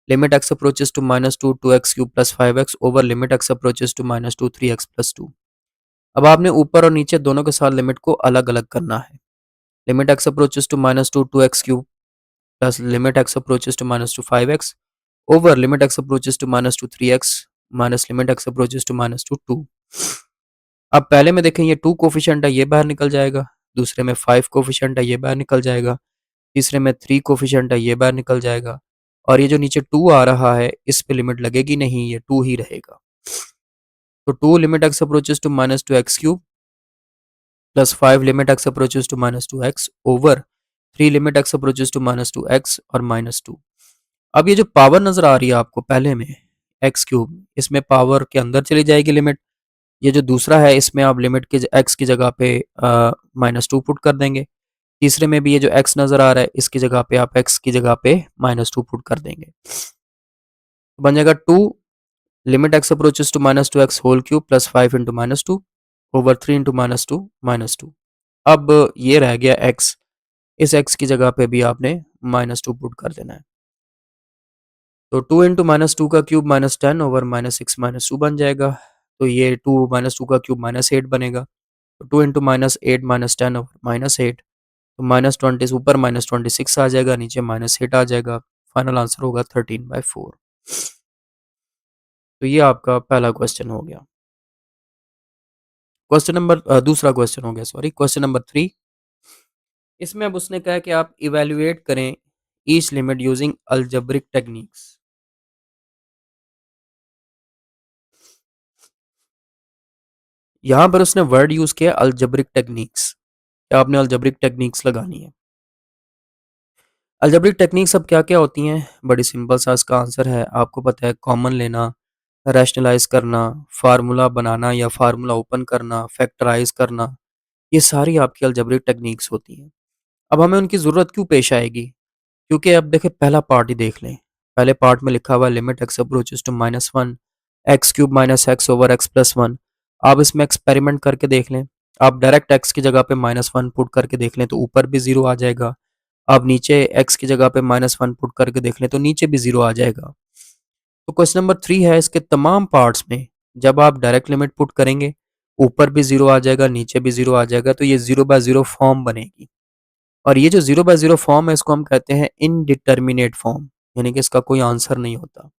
limit x approaches to minus 2 2x cube plus 5x over limit x approaches to minus 2 3x plus 2। अब आपने ऊपर और नीचे दोनों के साथ लिमिट को अलग अलग करना है। Limit x approaches to minus 2 2x cube plus limit x approaches to minus 2 5x over limit x approaches to minus 2 3x minus limit x approaches to minus 2 2। अब पहले में देखें, ये 2 कोफिशिएंट है, ये बाहर निकल जाएगा, दूसरे में 5 कोफिशिएंट है, ये बाहर निकल जाएगा, तीसरे में 3 कोफिशिएंट है, ये बाहर निकल जाएगा, और ये जो नीचे 2 आ रहा है इस पे लिमिट लगेगी नहीं, ये 2 ही रहेगा। तो 2 limit x approaches to minus 2 x cube plus 5 limit x approaches to minus 2 x over 3 limit x approaches to minus 2 x और माइनस 2। अब ये जो पावर नजर आ रही है आपको पहले में एक्स क्यूब, इसमें पावर के अंदर चली जाएगी लिमिट। ये जो दूसरा है इसमें आप लिमिट के एक्स की जगह पे माइनस 2 पुट कर देंगे। तीसरे में भी ये जो एक्स नजर आ रहा है इसकी जगह पे आप एक्स की जगह पे माइनस 2 पुट कर देंगे, तो बन जाएगा 2 limit x approaches to minus 2 x whole cube plus 5 into minus 2 over 3 into minus 2 minus 2। अब ये रह गया एक्स, इस एक्स की जगह पे भी आपने माइनस 2 पुट कर देना है, तो 2 इंटू माइनस 2 का cube minus 10 over minus 6 minus 2 बन जाएगा। तो ये 2 माइनस 2 का क्यूब माइनस 8 बनेगा, तो 2 into minus 8 minus 10 over minus 8, तो माइनस 20 ऊपर माइनस 26 आ जाएगा, नीचे माइनस 8 आ जाएगा, फाइनल आंसर होगा 13/4। तो ये आपका पहला क्वेश्चन हो गया। क्वेश्चन नंबर दूसरा क्वेश्चन हो गया, सॉरी, क्वेश्चन नंबर 3। इसमें अब उसने कहा कि आप इवेल्युएट करें each limit using algebraic techniques. यहाँ पर उसने वर्ड यूज किया अलजेब्रिक टेक्निक्स, आपने अलजेब्रिक टेक्निक्स लगानी है। अलजेब्रिक टेक्निक्स अब क्या क्या होती हैं, बड़ी सिंपल सा इसका आंसर है, आपको पता है, कॉमन लेना, रैशनलाइज करना, फार्मूला बनाना या फार्मूला ओपन करना, फैक्टराइज करना, ये सारी आपकी अलजेब्रिक टेक्निक्स होती हैं। अब हमें उनकी ज़रूरत क्यों पेश आएगी, क्योंकि अब देखें पहला पार्ट ही देख लें। पहले पार्ट में लिखा हुआ limit x approaches to minus 1 x cube minus x over x plus 1। आप इसमें एक्सपेरिमेंट करके देख लें, आप डायरेक्ट एक्स की जगह पे माइनस 1 पुट करके देख लें तो ऊपर भी 0 आ जाएगा, आप नीचे एक्स की जगह पे माइनस 1 पुट करके देख लें तो नीचे भी 0 आ जाएगा। तो क्वेश्चन नंबर 3 है, इसके तमाम पार्ट्स में जब आप डायरेक्ट लिमिट पुट करेंगे ऊपर भी 0 आ जाएगा, नीचे भी 0 आ जाएगा, तो ये 0/0 फॉर्म बनेगी। और ये जो 0/0 फॉर्म है इसको हम कहते हैं इनडिटर्मिनेट फॉर्म, यानी कि इसका कोई आंसर नहीं होता।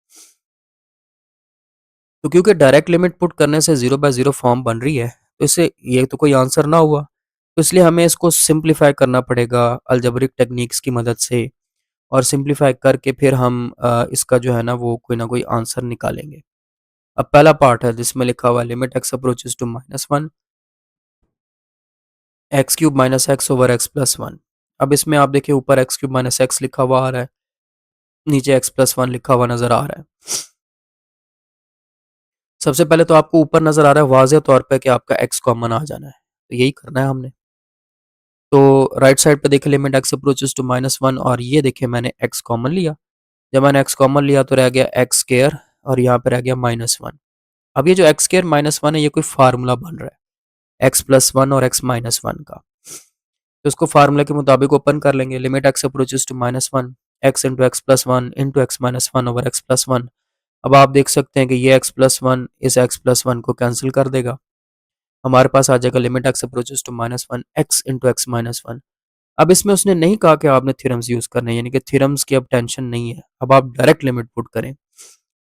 तो क्योंकि डायरेक्ट लिमिट पुट करने से 0/0 फॉर्म बन रही है, तो इससे ये तो कोई आंसर ना हुआ, तो इसलिए हमें इसको सिंप्लीफाई करना पड़ेगा अलजेब्रिक टेक्निक्स की मदद से, और सिंप्लीफाई करके फिर हम इसका जो है ना कोई आंसर निकालेंगे। अब पहला पार्ट है जिसमें लिखा हुआ है limit x approaches to minus 1 x cube minus x over x plus 1। अब इसमें आप देखिए ऊपर एक्स क्यूब माइनस एक्स लिखा हुआ आ रहा है, नीचे एक्स प्लस 1 लिखा हुआ नजर आ रहा है। सबसे पहले तो आपको ऊपर नजर आ रहा है वाज़ेह तौर पे कि आपका एक्स कॉमन आ जाना है, तो यही करना है हमने। तो राइट साइड पे देखिए limit x approaches to minus 1, और ये देखिए मैंने एक्स कॉमन लिया, जब मैंने एक्स कॉमन लिया तो रह गया एक्स स्क्वायर और यहाँ पे रह गया माइनस 1। अब ये जो एक्स स्क्वायर माइनस 1 है ये कोई फार्मूला बन रहा है एक्स प्लस 1 और एक्स माइनस 1 का, तो इसको फार्मूला के मुताबिक ओपन कर लेंगे। Limit x approaches to minus 1 x into x plus 1 into x minus 1 over x plus 1। अब आप देख सकते हैं कि ये एक्स प्लस 1 इस एक्स प्लस 1 को कैंसिल कर देगा, हमारे पास आ जाएगा limit x approaches to minus 1 x into x minus 1। अब इसमें उसने नहीं कहा कि आपने थ्योरम्स यूज करने, यानी कि थ्योरम्स की अब टेंशन नहीं है, अब आप डायरेक्ट लिमिट पुट करें।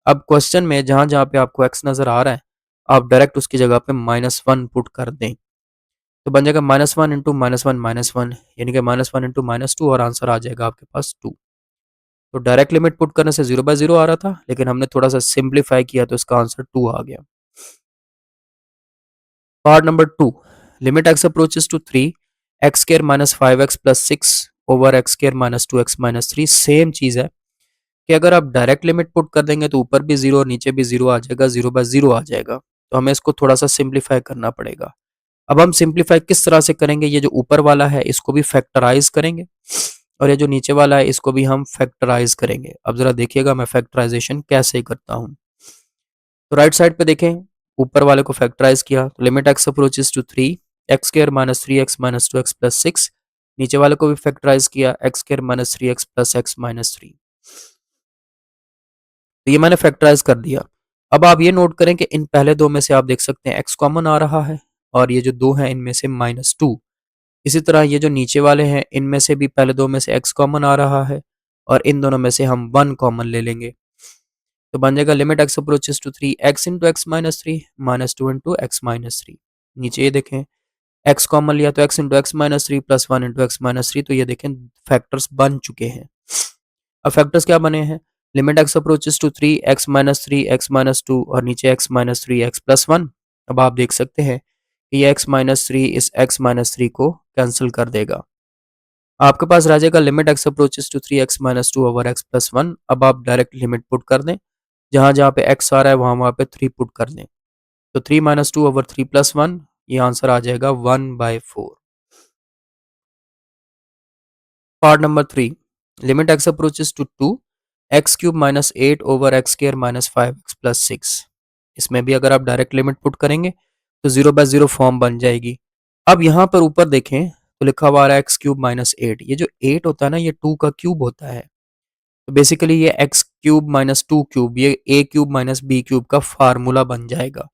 अब क्वेश्चन में जहां जहां पे आपको एक्स नजर आ रहा है आप डायरेक्ट उसकी जगह पे -1 पुट कर दें, तो बन जाएगा -1 इंटू -1 -1, यानी कि -1 इंटू -2 और आंसर आ जाएगा आपके पास 2। तो डायरेक्ट लिमिट पुट करने से 0/0 आ रहा था, लेकिन हमने थोड़ा सा सिंप्लीफाई किया तो इसका आंसर 2 आ गया। Part number 2, limit x approaches to 3 x square minus 5x plus 6 over x square minus 2x minus 3। Same चीज है कि अगर आप डायरेक्ट लिमिट पुट कर देंगे तो ऊपर भी 0 और नीचे भी 0 आ जाएगा, 0/0 आ जाएगा। तो हमें इसको थोड़ा सा सिंप्लीफाई करना पड़ेगा। अब हम सिंप्लीफाई किस तरह से करेंगे, ये जो ऊपर वाला है इसको भी फैक्टराइज करेंगे और ये जो नीचे वाला है इसको भी हम फैक्टराइज करेंगे। अब जरा देखिएगा मैं फैक्टराइजेशन कैसे करता हूँ। तो राइट साइड पे देखें, ऊपर वाले को फैक्टराइज किया तो limit x approaches to 3 x square minus 3x minus 2x plus 6। नीचे वाले को भी फैक्टराइज किया x square minus 3x plus x minus 3। तो ये मैंने फैक्टराइज कर दिया। अब आप ये नोट करें कि इन पहले दो में से आप देख सकते हैं x कॉमन आ रहा है और ये जो दो हैं इनमें से -2। इसी तरह ये जो नीचे वाले हैं इनमें से भी पहले दो में से x कॉमन आ रहा है और इन दोनों में से हम 1 कॉमन ले लेंगे। तो बन जाएगा limit x approaches to 3 x into x minus 3 -2 into x minus 3। नीचे ये देखें x कॉमन लिया तो x into x minus 3 plus 1 into x minus 3। तो ये देखें फैक्टर्स बन चुके हैं। अब फैक्टर्स क्या बने हैं, limit x approaches to 3 x minus 3 x minus 2 और नीचे x माइनस 3 x प्लस 1। अब आप देख सकते हैं कि ये x माइनस 3 इस x माइनस 3 को कैंसिल कर देगा। आपके पास रह जाएगा limit x approaches to 3 x minus 2 over x plus 1। अब आप डायरेक्ट लिमिट पुट कर दें, जहां जहां पे x आ रहा है वहां वहां पे 3 पुट कर दें। तो 3 माइनस 2 ओवर 3 प्लस 1, ये आंसर आ जाएगा 1/4। Part number 3, limit x approaches to 2 x cube minus 8 over x square minus 5x plus 6। इसमें भी अगर आप डायरेक्ट लिमिट पुट करेंगे तो 0/0 फॉर्म बन जाएगी। अब यहाँ पर ऊपर देखें तो लिखा हुआ आ रहा है एक्स क्यूब माइनस 8। ये जो 8 होता है ना ये 2 का क्यूब होता है। तो बेसिकली ये एक्स क्यूब माइनस 2 क्यूब, ये ए क्यूब माइनस बी क्यूब का फार्मूला बन जाएगा।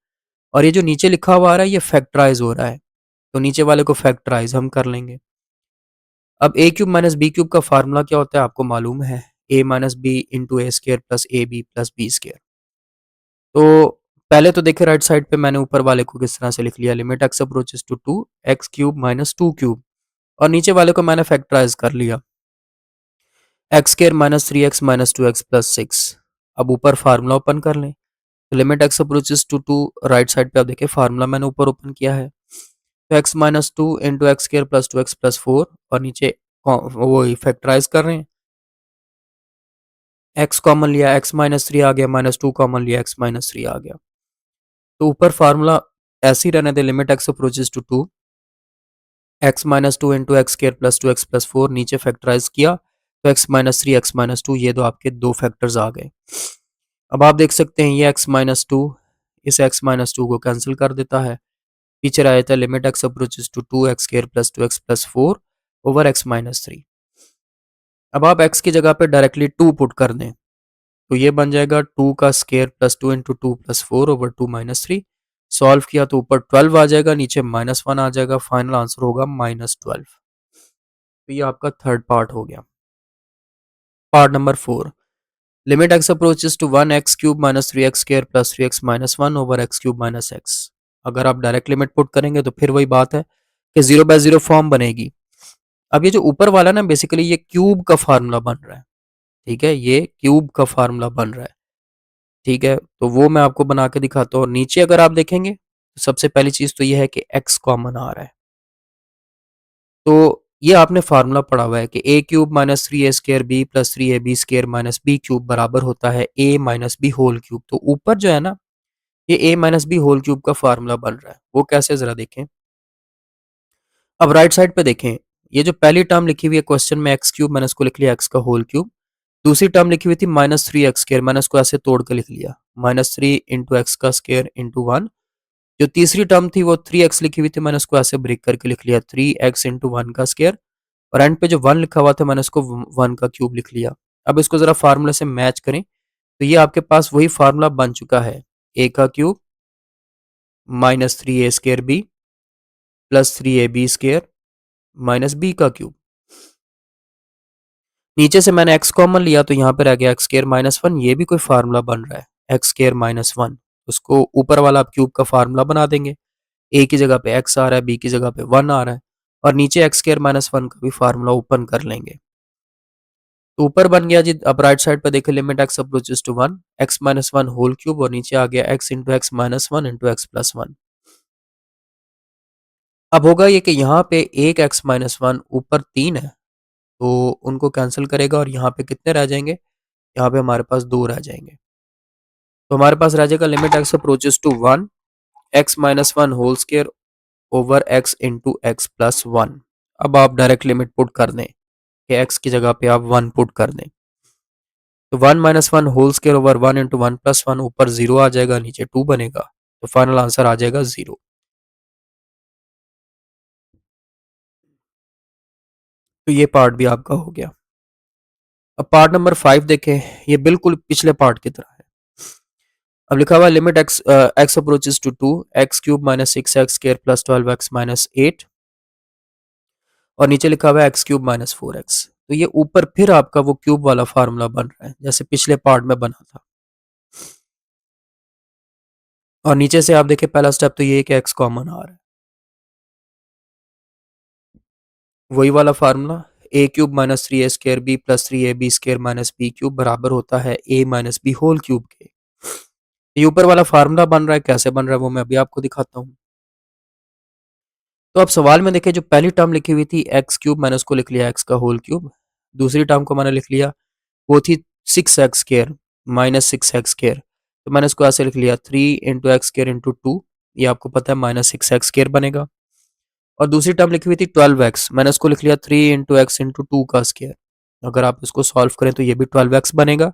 और ये जो नीचे लिखा हुआ आ रहा है ये फैक्टराइज हो रहा है, तो नीचे वाले को फैक्टराइज हम कर लेंगे। अब a cube minus b cube का फार्मूला क्या होता है आपको मालूम है, a minus b into a square plus a b plus b square. तो पहले तो देखिए राइट साइड पे मैंने ऊपर वाले को किस तरह से लिख लिया, limit x approaches to 2 x cube minus 2 cube और नीचे वाले को मैंने फैक्टराइज कर लिया x square minus 3x minus 2x plus 6। अब ऊपर फार्मूला ओपन कर लें, तो limit x approaches to 2, right side पे आप देखिए फार्मूला मैंने ऊपर ओपन किया है। तो x minus 2 into x square plus 2x plus 4 और नीचे वो फैक्टराइज कर रहे हैं। एक्स कॉमन लिया एक्स माइनस 3 आ गया, -2 कॉमन लिया एक्स माइनस 3 आ गया। तो ऊपर फार्मूला ऐसे ही रहने दे, limit x approaches to 2 x minus 2 into x square plus 2x plus 4। नीचे फैक्टराइज किया तो एक्स माइनस 3 एक्स माइनस 2, ये दो आपके दो फैक्टर्स आ गए। अब आप देख सकते हैं ये x माइनस 2 इस x माइनस 2 को कैंसिल कर देता है। पीछे रह जाता है limit x approaches to 2x square plus 2x plus 4 over x minus 3। अब आप x की जगह पे डायरेक्टली 2 पुट कर दें, तो ये बन जाएगा 2 का square plus 2 into 2 plus 4 over 2 minus 3। Solve किया तो ऊपर 12 आ जाएगा, नीचे -1 आ जाएगा, फाइनल आंसर होगा -12। तो ये आपका थर्ड पार्ट हो गया। Part number 4, limit x approaches to 1 x cube minus 3x square plus 3x minus 1 over x cube minus x. अगर आप डायरेक्ट लिमिट पुट करेंगे तो फिर वही बात है कि 0/0 फॉर्म बनेगी। अब ये जो ऊपर वाला ना बेसिकली ये क्यूब का फार्मूला बन रहा है, ठीक है, ये क्यूब का फार्मूला बन रहा है, ठीक है। तो वो मैं आपको बना के दिखाता हूँ। नीचे अगर आप देखेंगे तो सबसे पहली चीज तो ये है कि x कॉमन आ रहा है। तो ये आपने फार्मूला पढ़ा हुआ है कि a cube minus 3 a square b plus 3 AB square minus b cube बराबर होता है a minus b whole cube. तो ऊपर जो है ना ये a minus b whole cube का फार्मूला बन रहा है, वो कैसे जरा देखें। अब राइट साइड पे देखें, ये जो पहली टर्म लिखी हुई है क्वेश्चन में एक्स क्यूब, मैंने उसको लिख लिया एक्स का होल क्यूब। दूसरी टर्म लिखी हुई थी -3x स्क्र, मैंने उसको ऐसे तोड़ के लिख लिया -3 इंटू एक्स का स्क्र इंटू 1। जो तीसरी टर्म थी वो 3x लिखी हुई थी, मैंने उसको ऐसे ब्रेक करके लिख लिया 3x इंटू 1 का स्क्र। और एंड पे जो 1 लिखा हुआ था मैंने उसको 1 का क्यूब लिख लिया। अब इसको जरा फार्मूले से मैच करें तो ये आपके पास वही फार्मूला बन चुका है, ए का cube -3a square b plus 3ab square minus b का क्यूब। नीचे से मैंने x कॉमन लिया तो यहाँ पे रह गया x स्क्र -1, ये भी कोई फार्मूला बन रहा है x स्क्र -1। उसको ऊपर वाला आप क्यूब का फार्मूला बना देंगे। ए की जगह पे एक्स आ रहा है, बी की जगह पे 1 आ रहा है और नीचे एक्स स्क्वायर माइनस 1 का भी फार्मूला ओपन कर लेंगे। तो ऊपर बन गया जी, अब राइट साइड पर देखिए limit x approaches to 1 x minus 1 whole cube और नीचे आ गया x into x minus 1 into x plus 1। अब होगा ये कि यहाँ पे एक एक्स माइनस 1 ऊपर 3 है, तो उनको कैंसिल करेगा और यहाँ पे कितने रह जाएंगे, यहाँ पे हमारे पास 2 रह जाएंगे। तो हमारे पास रह जाएगा limit x approaches to 1 x minus 1 whole square over x into x plus 1। अब आप डायरेक्ट लिमिट पुट कर दें कि एक्स की जगह पे आप 1 पुट कर दें, तो 1 minus 1 whole square over 1 into 1 plus 1, ऊपर 0 आ जाएगा, नीचे 2 बनेगा, तो फाइनल आंसर आ जाएगा 0। तो ये पार्ट भी आपका हो गया। अब पार्ट नंबर 5 देखें, ये बिल्कुल पिछले पार्ट की तरह है। अब लिखा हुआ है limit x x approaches to 2 x cube minus 6 x square plus 12 x minus 8 और नीचे लिखा हुआ है एक्स क्यूब माइनस 4 एक्स। तो ये ऊपर फिर आपका वो क्यूब वाला फार्मूला बन रहा है जैसे पिछले पार्ट में बना था। और नीचे से आप देखिए पहला स्टेप तो ये है कि एक्स कॉमन आ रहा है, वही वाला formula a cube minus 3 a square b plus 3 a b square minus b cube बराबर होता है a minus b whole cube के। ये ऊपर वाला फार्मूला बन रहा है, कैसे बन रहा है वो मैं अभी आपको दिखाता हूँ। तो अब सवाल में देखिए जो पहली टर्म लिखी हुई थी एक्स क्यूब, मैंने उसको लिख लिया एक्स का होल क्यूब। दूसरी टर्म को मैंने लिख लिया, वो थी 6 x square minus 6 x square, तो मैंने इसको ऐसे लिख लिया 3 इंटू एक्स स्क्वायर इंटू 2। ये आपको पता है माइनस 6 एक्स स्क्वायर बनेगा। और दूसरी टर्म लिखी हुई थी 12 एक्स, मैंने इसको लिख लिया 3 इंटू एक्स इंटू 2 का स्क्वायर। अगर आप इसको सॉल्व करें तो ये भी 12 एक्स बनेगा।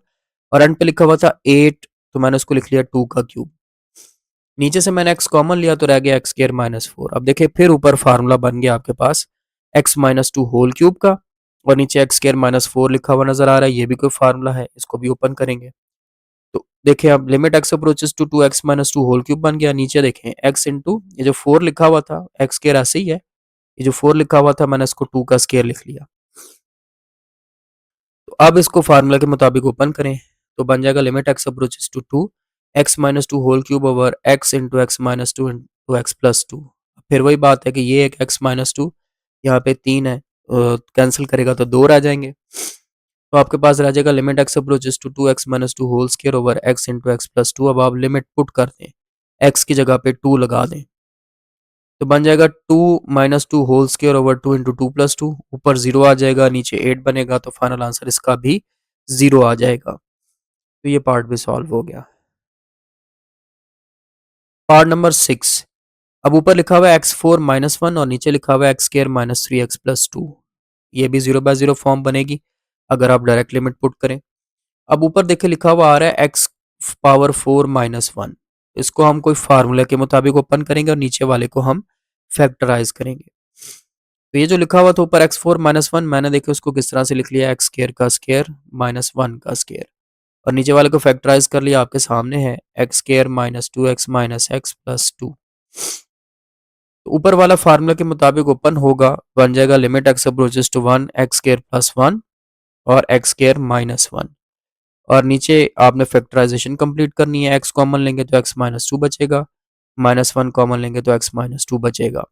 और एंड पे लिखा हुआ था 8, तो मैंने उसको लिख लिया 2 का क्यूब। नीचे से मैंने एक्स कॉमन लिया तो रह गया एक्स स्क्वायर माइनस 4। अब देखिए फिर ऊपर फार्मूला बन गया आपके पास एक्स माइनस 2 होल क्यूब का और नीचे एक्स स्क्वायर माइनस 4 लिखा हुआ नजर आ रहा है, ये भी कोई फार्मूला है, इसको भी ओपन करेंगे। तो देखिए अब limit x approaches to 2 x minus 2 whole cube बन गया। नीचे देखें एक्स इंटू ये जो 4 लिखा हुआ था, एक्स स्क्वायर ऐसे ही है, ये जो 4 लिखा हुआ था मैंने इसको 2 का स्क्वायर लिख लिया। तो अब इसको फार्मूला के मुताबिक ओपन करें तो बन जाएगा limit x approaches to 2 x minus 2 whole cube over x into x minus 2 into x plus 2। फिर वही बात है कि ये एक एक्स माइनस 2, यहाँ पे 3 है, कैंसिल करेगा तो 2 रह जाएंगे। तो आपके पास रह जाएगा limit x approaches to 2 x minus 2 whole square over x into x plus 2। अब आप लिमिट पुट कर दें, एक्स की जगह पे 2 लगा दें, तो बन जाएगा 2 minus 2 whole square over 2 into 2 plus 2, ऊपर 0 आ जाएगा, नीचे 8 बनेगा, तो फाइनल आंसर इसका भी 0 आ जाएगा। तो ये पार्ट भी सॉल्व हो गया। पार्ट नंबर 6, अब ऊपर लिखा हुआ है एक्स फोर माइनस 1 और नीचे लिखा हुआ है x square minus 3 x plus 2। ये भी 0/0 फॉर्म बनेगी अगर आप डायरेक्ट लिमिट पुट करें। अब ऊपर देखिए लिखा हुआ आ रहा है एक्स पावर 4 माइनस 1, इसको हम कोई फार्मूले के मुताबिक ओपन करेंगे और नीचे वाले को हम फैक्टराइज करेंगे। तो ये जो लिखा हुआ था ऊपर एक्स फोर माइनस 1, मैंने देखिए उसको किस तरह से लिख लिया, एक्स स्क्वायर का स्क्वायर माइनस 1 का स्क्वायर और नीचे वाले को फैक्टराइज कर लिया, आपके सामने है x square minus 2 x minus x plus 2। तो ऊपर वाला फार्मूला के मुताबिक ओपन होगा, बन जाएगा limit x approaches to 1 x square plus 1 और एक्स स्क्वायर माइनस 1। और नीचे आपने फैक्टराइजेशन कंप्लीट करनी है, एक्स कॉमन लेंगे तो एक्स माइनस 2 बचेगा, माइनस 1 कॉमन लेंगे तो एक्स माइनस 2 बचेगा।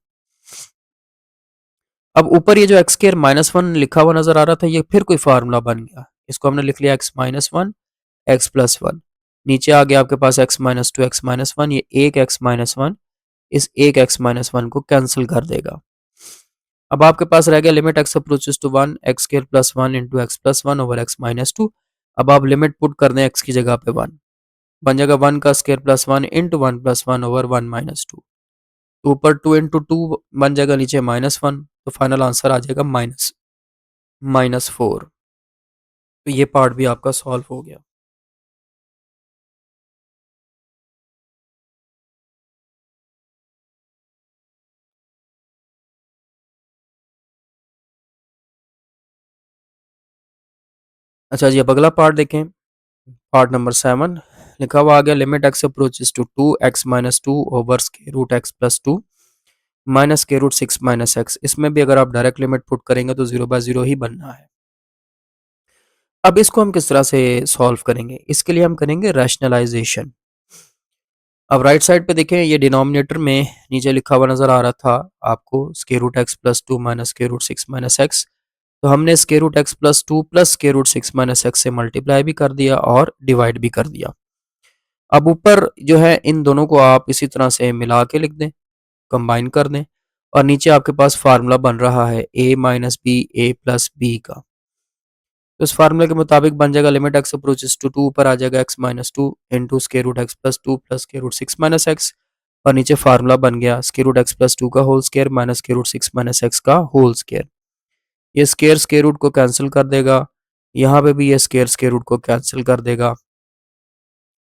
अब ऊपर ये जो एक्स स्क्वायर माइनस 1 लिखा हुआ नजर आ रहा था, ये फिर कोई फार्मूला बन गया, इसको हमने लिख लिया एक्स माइनस 1 एक्स प्लस 1। नीचे आ गया आपके पास एक्स माइनस 2 एक्स माइनस 1, ये एक एक्स माइनस 1 इस एक एक्स माइनस 1 को कैंसिल कर देगा। अब आपके पास रह गया limit x approaches to 1 x square plus 1 into x plus 1 over x minus 2। अब आप लिमिट पुट कर दें एक्स की जगह पे 1, बन जाएगा 1 का square plus 1 into 1 plus 1 over 1 minus 2। तो ऊपर 2 इंटू 2 बन जाएगा, नीचे माइनस 1, तो फाइनल आंसर आ जाएगा माइनस 4। तो ये पार्ट भी आपका सॉल्व हो गया। अच्छा जी, अब अगला पार्ट देखें, पार्ट नंबर 7 लिखा हुआ आ गया limit x approaches to 2 x minus 2 over square root x plus 2 minus के रूट 6 माइनस एक्स। इसमें भी अगर आप डायरेक्ट लिमिट पुट करेंगे तो 0/0 ही बनना है। अब इसको हम किस तरह से सॉल्व करेंगे, इसके लिए हम करेंगे रैशनलाइजेशन। अब राइट साइड पे देखें, ये डिनोमिनेटर में नीचे लिखा हुआ नजर आ रहा था आपको square root x plus two minus square root six minus x. तो हमने square root x plus two plus square root six minus x से मल्टीप्लाई भी कर दिया और डिवाइड भी कर दिया। अब ऊपर जो है इन दोनों को आप इसी तरह से मिला के लिख दें, कंबाइन कर दें, और नीचे आपके पास फार्मूला बन रहा है a minus b a plus b का। तो इस फार्मूले के मुताबिक बन जाएगा limit x approaches to two, ऊपर आ जाएगा x minus two into square root x plus two plus square root six minus x, और नीचे फार्मूला बन गया square root x plus two का whole square minus square root six minus x का होल स्क्वायर। ये स्क्वायर स्क्वायर रूट को कैंसिल कर देगा, यहाँ पे भी ये स्क्वायर स्क्वायर रूट को कैंसिल कर देगा।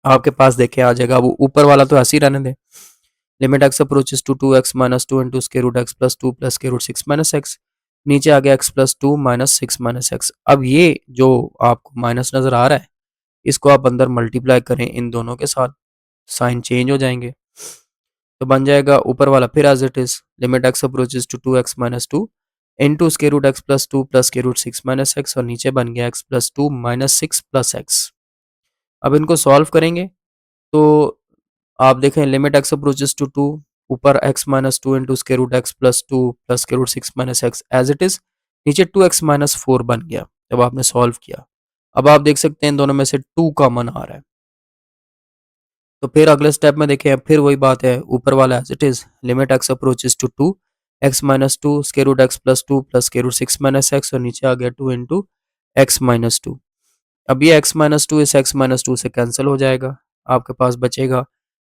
आपके पास देखे आ जाएगा, वो ऊपर वाला तो ऐसे ही रहने दे, limit x approaches to two x minus two into square root x plus two plus square root six minus x, नीचे आ गया x plus two minus six minus x. अब ये जो आपको माइनस नजर आ रहा है, इसको आप अंदर मल्टीप्लाई करें इन दोनों के साथ, साइन चेंज हो जाएंगे। तो बन जाएगा ऊपर वाला फिर as it is limit x approaches to two x minus two into square root x plus two plus square root six minus x, और नीचे बन गया x plus two minus six plus x. अब इनको सॉल्व करेंगे तो आप देखें limit x approaches to two, ऊपर x minus two into square root x plus two plus square root six minus x as it is, नीचे टू एक्स माइनस फोर बन गया जब आपने सॉल्व किया। अब आप देख सकते हैं इन दोनों में से टू कॉमन आ रहा है। तो फिर अगले स्टेप में देखें, फिर वही बात है, ऊपर वाला as it is limit x approaches to two x minus two square root x plus two plus square root six minus x, और नीचे आ गया two into x minus two. अब ये एक्स माइनस टू इस एक्स माइनस टू से कैंसिल हो जाएगा, आपके पास बचेगा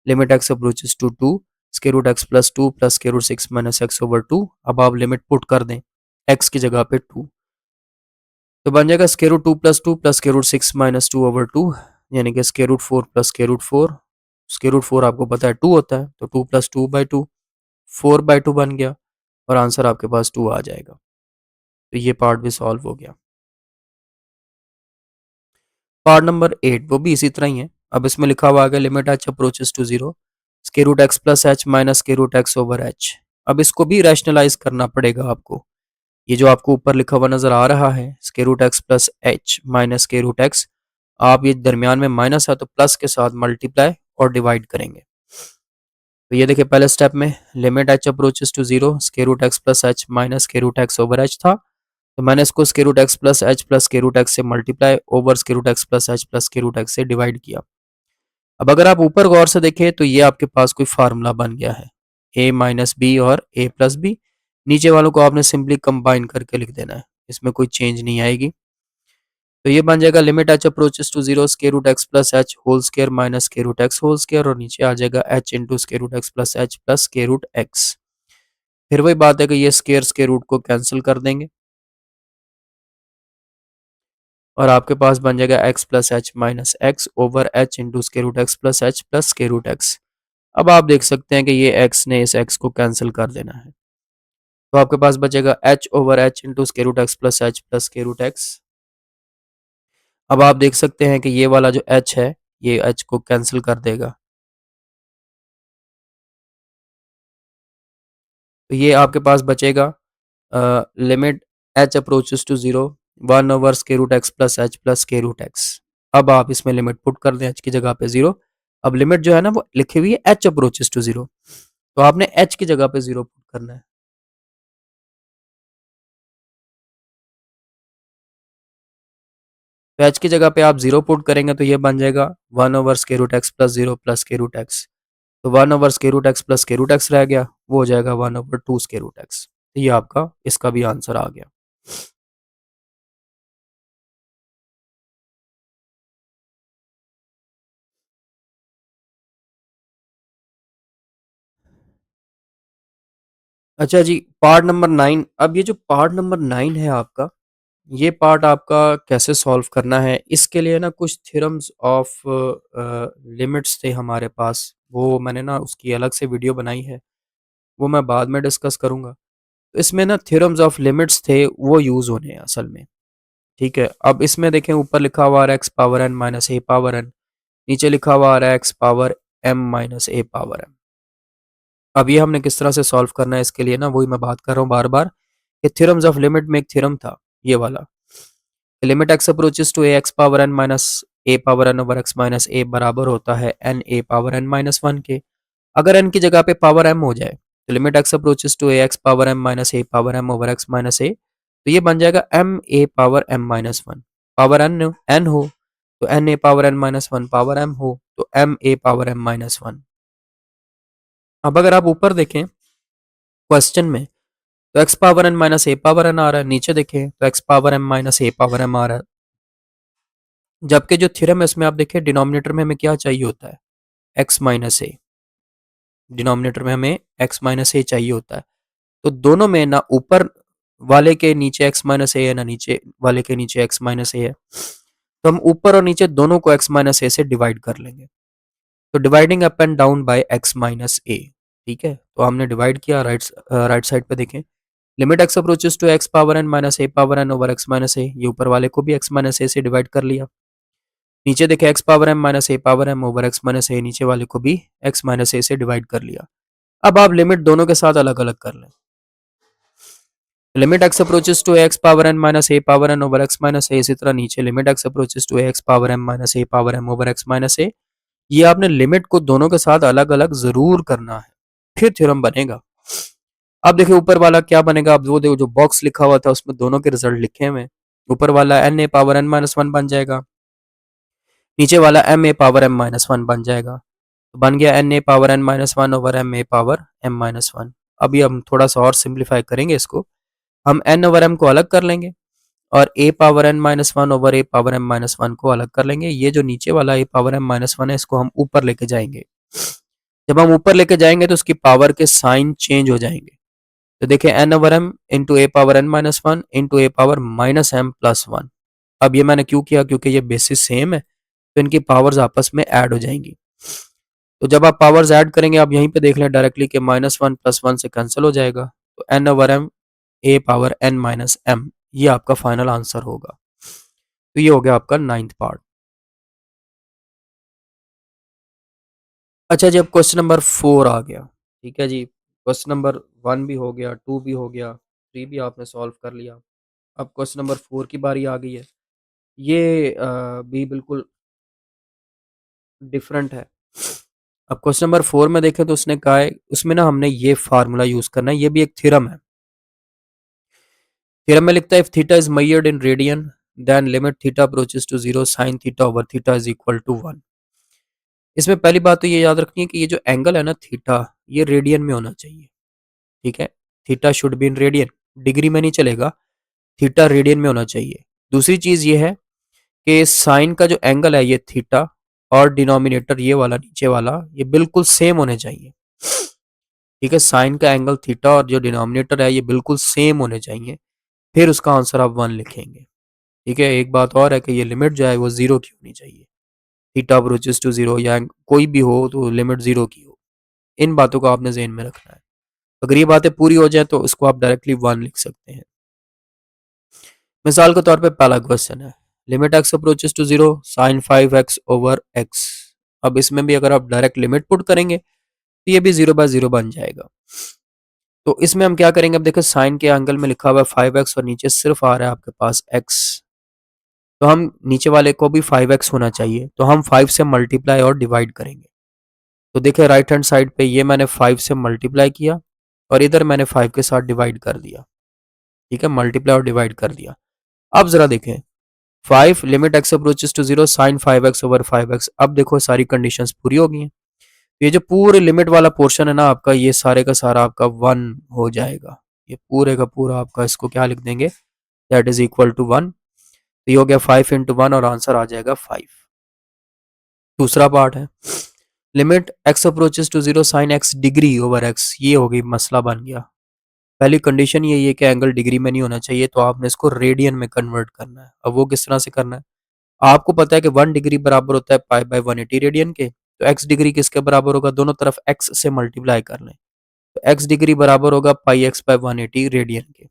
limit x approaches to two square root x plus two plus square root six minus x over two. अब आप लिमिट पुट कर दें एक्स की जगह पे टू, तो बन जाएगा square root two plus two plus square root six minus two over two, यानी कि square root four plus square root four. Square root four आपको पता है टू होता है, तो two plus two by two, four by two बन गया, और आंसर आपके पास टू आ जाएगा। तो ये पार्ट भी सॉल्व हो गया। पार्ट नंबर 8 वो भी इसी तरह ही है। अब इसमें लिखा हुआ है limit h approaches to zero square root x plus h minus square root x over h. अब इसको भी रैशनलाइज करना पड़ेगा आपको। ये जो आपको ऊपर लिखा हुआ नजर आ रहा है square root x plus h minus square root x, आप ये दरमियान में माइनस है तो प्लस के साथ मल्टीप्लाई और डिवाइड करेंगे। तो ये देखिए पहले स्टेप में limit h approaches to zero square root x plus h minus square root x over h था, तो मैंने इसको square root x plus h plus square root x से multiply over square root x plus h plus square root x से डिवाइड किया। अब अगर आप ऊपर गौर से देखें तो ये आपके पास कोई फार्मूला बन गया है a माइनस बी और a प्लस बी, नीचे वालों को आपने सिंपली कंबाइन करके लिख देना है, इसमें कोई चेंज नहीं आएगी। तो ये बन जाएगा limit h approaches to zero square root x plus h whole square minus square root x whole square, और नीचे आ जाएगा h into square root x plus h plus square root x. फिर वही बात है कि ये स्क्वायर रूट को कैंसिल कर देंगे, और आपके पास बन जाएगा x plus h minus x over h into square root x plus h plus square root x. अब आप देख सकते हैं कि ये x ने इस x को कैंसिल कर देना है, तो आपके पास बचेगा h over h into square root x plus h plus square root x. अब आप देख सकते हैं कि ये वाला जो h है ये h को कैंसिल कर देगा, तो ये आपके पास बचेगा limit h approaches to zero one over square root x plus h plus square root x. अब आप इसमें लिमिट पुट कर दें h की जगह पे जीरो। अब लिमिट जो है ना वो लिखी हुई है h अप्रोचेस टू जीरो, तो आपने h की जगह पे जीरो पुट करना है। तो एच की जगह पे आप जीरो पुट करेंगे तो ये बन जाएगा one over square root x plus zero plus square root x. तो one over square root x plus square root x रह गया, वो हो जाएगा one over two square root x. तो ये आपका इसका भी आंसर आ गया। अच्छा जी, पार्ट नंबर 9। अब ये जो पार्ट नंबर 9 है आपका, ये पार्ट आपका कैसे सॉल्व करना है, इसके लिए ना कुछ थ्योरम्स ऑफ लिमिट्स थे हमारे पास, वो मैंने ना उसकी अलग से वीडियो बनाई है, वो मैं बाद में डिस्कस करूँगा। तो इसमें ना थ्योरम्स ऑफ लिमिट्स थे वो यूज़ होने हैं असल में। ठीक है, अब इसमें देखें ऊपर लिखा हुआ है x power n minus a power N, नीचे लिखा हुआ है x power M minus a power M. अब ये हमने किस तरह से सॉल्व करना है, इसके लिए ना वही मैं बात कर रहा हूँ बार बार कि थ्योरम्स ऑफ लिमिट में एक थ्योरम था ये वाला, limit x approaches to a x power n minus a power n over x minus a बराबर होता है n a power n minus one के। अगर n की जगह पे पावर m हो जाए तो limit x approaches to a x power m minus a power m over x minus a, तो ये बन जाएगा m a power m minus one. Power n हो तो n a power n minus one, power m हो तो m a power m minus one. अब अगर आप ऊपर देखें क्वेश्चन में तो x power n minus a power n आ रहा है, नीचे देखें तो x power m minus a power m आ रहा है। जबकि जो थ्योरम है उसमें आप देखें डिनोमिनेटर में हमें क्या चाहिए होता है, x माइनस ए। डिनोमिनेटर में हमें x माइनस ए चाहिए होता है। तो दोनों में ना ऊपर वाले के नीचे x माइनस ए है ना नीचे वाले के नीचे x माइनस ए है, तो हम ऊपर और नीचे दोनों को x माइनस ए से डिवाइड कर लेंगे। तो dividing up and down by x minus a, ठीक है। तो हमने डिवाइड किया, राइट साइड पे देखें limit x approaches to x power n minus a power n over x minus a, ये ऊपर वाले को भी x माइनस ए से डिवाइड कर लिया। नीचे देखें x power m minus a power m over x minus a, नीचे वाले को भी x माइनस ए से डिवाइड कर लिया। अब आप लिमिट दोनों के साथ अलग अलग कर लें। Limit x approaches to x power n minus a power n over x minus a, इसी तरह नीचे limit x approaches to x power m minus a power m over x minus a. ये आपने लिमिट को दोनों के साथ अलग अलग जरूर करना है, फिर थ्योरम बनेगा। अब देखिए ऊपर वाला क्या बनेगा, अब वो देखो जो बॉक्स लिखा हुआ था उसमें दोनों के रिजल्ट लिखे हुए हैं। ऊपर वाला n a power n minus one बन जाएगा, नीचे वाला m a power m minus one बन जाएगा। तो बन गया n a power n minus one over m a power m minus one. अभी हम थोड़ा सा और सिंप्लीफाई करेंगे इसको, हम n ओवर m को अलग कर लेंगे और a power n minus one over a power m minus one को अलग कर लेंगे। ये जो नीचे वाला a power m minus one है इसको हम ऊपर लेके जाएंगे। जब हम ऊपर लेके जाएंगे तो उसकी पावर के साइन चेंज हो जाएंगे। तो देखिए n over m into a power n minus one into a power minus m plus one. अब ये मैंने क्यों किया, क्योंकि ये बेसिस सेम है तो इनकी पावर्स आपस में ऐड हो जाएंगी। तो जब आप पावर्स ऐड करेंगे आप यहीं पे देख लें डायरेक्टली कि माइनस वन प्लस वन से कैंसिल हो जाएगा, तो n ओवर m ए पावर n माइनस m, ये आपका फाइनल आंसर होगा। तो ये हो गया आपका 9th पार्ट। अच्छा जी, अब क्वेश्चन नंबर 4 आ गया। ठीक है जी, क्वेश्चन नंबर 1 भी हो गया, 2 भी हो गया, 3 भी आपने सॉल्व कर लिया। अब क्वेश्चन नंबर 4 की बारी आ गई है। ये भी बिल्कुल डिफरेंट है। अब क्वेश्चन नंबर 4 में देखें तो उसने कहा है, उसमें ना हमने ये फार्मूला यूज करना है, ये भी एक थ्योरम है। थ्योरम में लिखता है if theta is measured in radian then limit theta approaches to 0 sine theta over theta is equal to 1। इसमें पहली बात तो ये याद रखनी है कि ये जो एंगल है ना थीटा, ये रेडियन में होना चाहिए। ठीक है, theta should be in radian, degree में नहीं चलेगा, थीटा रेडियन में होना चाहिए। दूसरी चीज ये है कि साइन का जो एंगल है ये थीटा और डिनोमिनेटर ये वाला नीचे वाला ये बिल्कुल सेम होने चाहिए। ठीक है, साइन का एंगल थीटा और जो डिनोमिनेटर है ये बिल्कुल सेम होने चाहिए, फिर उसका आंसर आप 1 लिखेंगे। ठीक है, एक बात और है कि ये लिमिट जो है वो 0 की होनी चाहिए, थीटा अप्रोचेस टू 0 या कोई भी हो तो लिमिट 0 की हो। इन बातों को आपने ज़हन में रखना है। अगर ये बातें पूरी हो जाए तो इसको आप डायरेक्टली 1 लिख सकते हैं। मिसाल के तौर पे पहला क्वेश्चन है limit x approaches to 0 sine 5x over x। अब इसमें भी अगर आप डायरेक्ट लिमिट पुट करेंगे तो ये भी 0/0 बन जाएगा। तो इसमें हम क्या करेंगे, अब देखो साइन के एंगल में लिखा हुआ है 5x और नीचे सिर्फ आ रहा है आपके पास x, तो हम नीचे वाले को भी 5x होना चाहिए, तो हम 5 से मल्टीप्लाई और डिवाइड करेंगे। तो देखिए राइट हैंड साइड पे ये मैंने 5 से मल्टीप्लाई किया और इधर मैंने 5 के साथ डिवाइड कर दिया। ठीक है, मल्टीप्लाई और डिवाइड कर दिया। अब जरा देखें 5 limit x approaches to 0 sine 5x over 5x। अब देखो सारी कंडीशंस पूरी हो गई हैं। ये जो पूरे लिमिट वाला पोर्शन है ना आपका, ये सारे का सारा आपका 1 हो जाएगा। ये पूरे का पूरा आपका इसको क्या लिख देंगे, दैट इज इक्वल टू 1। तो ये हो गया 5 इंटू 1 और आंसर आ जाएगा 5। दूसरा पार्ट है limit x approaches to 0 sine x degree over x। ये हो गई, मसला बन गया। पहली कंडीशन यही है कि एंगल डिग्री में नहीं होना चाहिए, तो आपने इसको रेडियन में कन्वर्ट करना है। अब वो किस तरह से करना है, आपको पता है कि 1 डिग्री बराबर होता है पाई बाय 180 रेडियन के, तो x डिग्री किसके बराबर होगा, दोनों तरफ x से मल्टीप्लाई कर लें, तो x डिग्री बराबर होगा पाई x बाय 180 रेडियन के।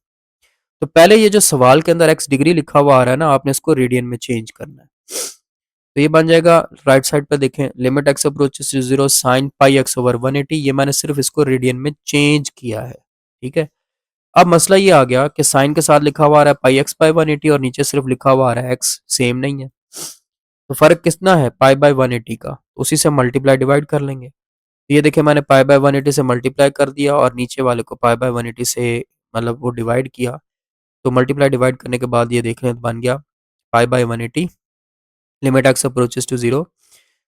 तो पहले ये जो सवाल के अंदर x डिग्री लिखा हुआ आ रहा है ना, आपने इसको रेडियन में चेंज करना है। तो ये बन जाएगा, राइट साइड पे देखें limit x approaches to 0 sine pi x over 180, ये मैंने सिर्फ इसको रेडियन में चेंज किया है। ठीक है, अब मसला ये आ गया कि साइन के साथ लिखा हुआ आ रहा है पाई x बाय 180 और नीचे सिर्फ लिखा हुआ आ रहा है x, सेम नहीं है। तो फर्क कितना है पाई बाय 180 का, उसी से मल्टीप्लाई डिवाइड कर लेंगे। ये देखिए मैंने पाई बाय 180 से मल्टीप्लाई कर दिया और नीचे वाले को पाई बाय 180 से मतलब वो डिवाइड किया, तो मल्टीप्लाई डिवाइड करने के बाद ये देख लें बन गया pi by 180 limit x approaches to zero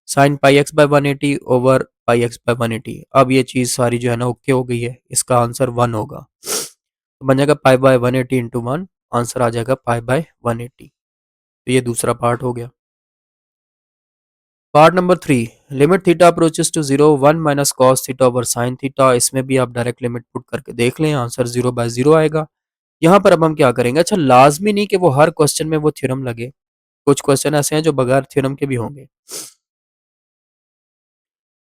sine pi x by 180 over pi x by 180। अब ये चीज़ सारी जो है ना ओके हो गई है, इसका आंसर 1 होगा, तो बन जाएगा पाई बाय 180 इंटू 1, आंसर आ जाएगा पाई बाय 180। तो ये दूसरा पार्ट हो गया। Part number 3, limit theta approaches to zero 1 minus cos theta over sine theta. इसमें भी आप डायरेक्ट लिमिट पुट करके देख लें, आंसर 0 बाय 0 आएगा। यहाँ पर अब हम क्या करेंगे, अच्छा लाजमी नहीं कि वो हर क्वेश्चन में वो थ्योरम लगे, कुछ क्वेश्चन ऐसे हैं जो बगैर थ्योरम के भी होंगे।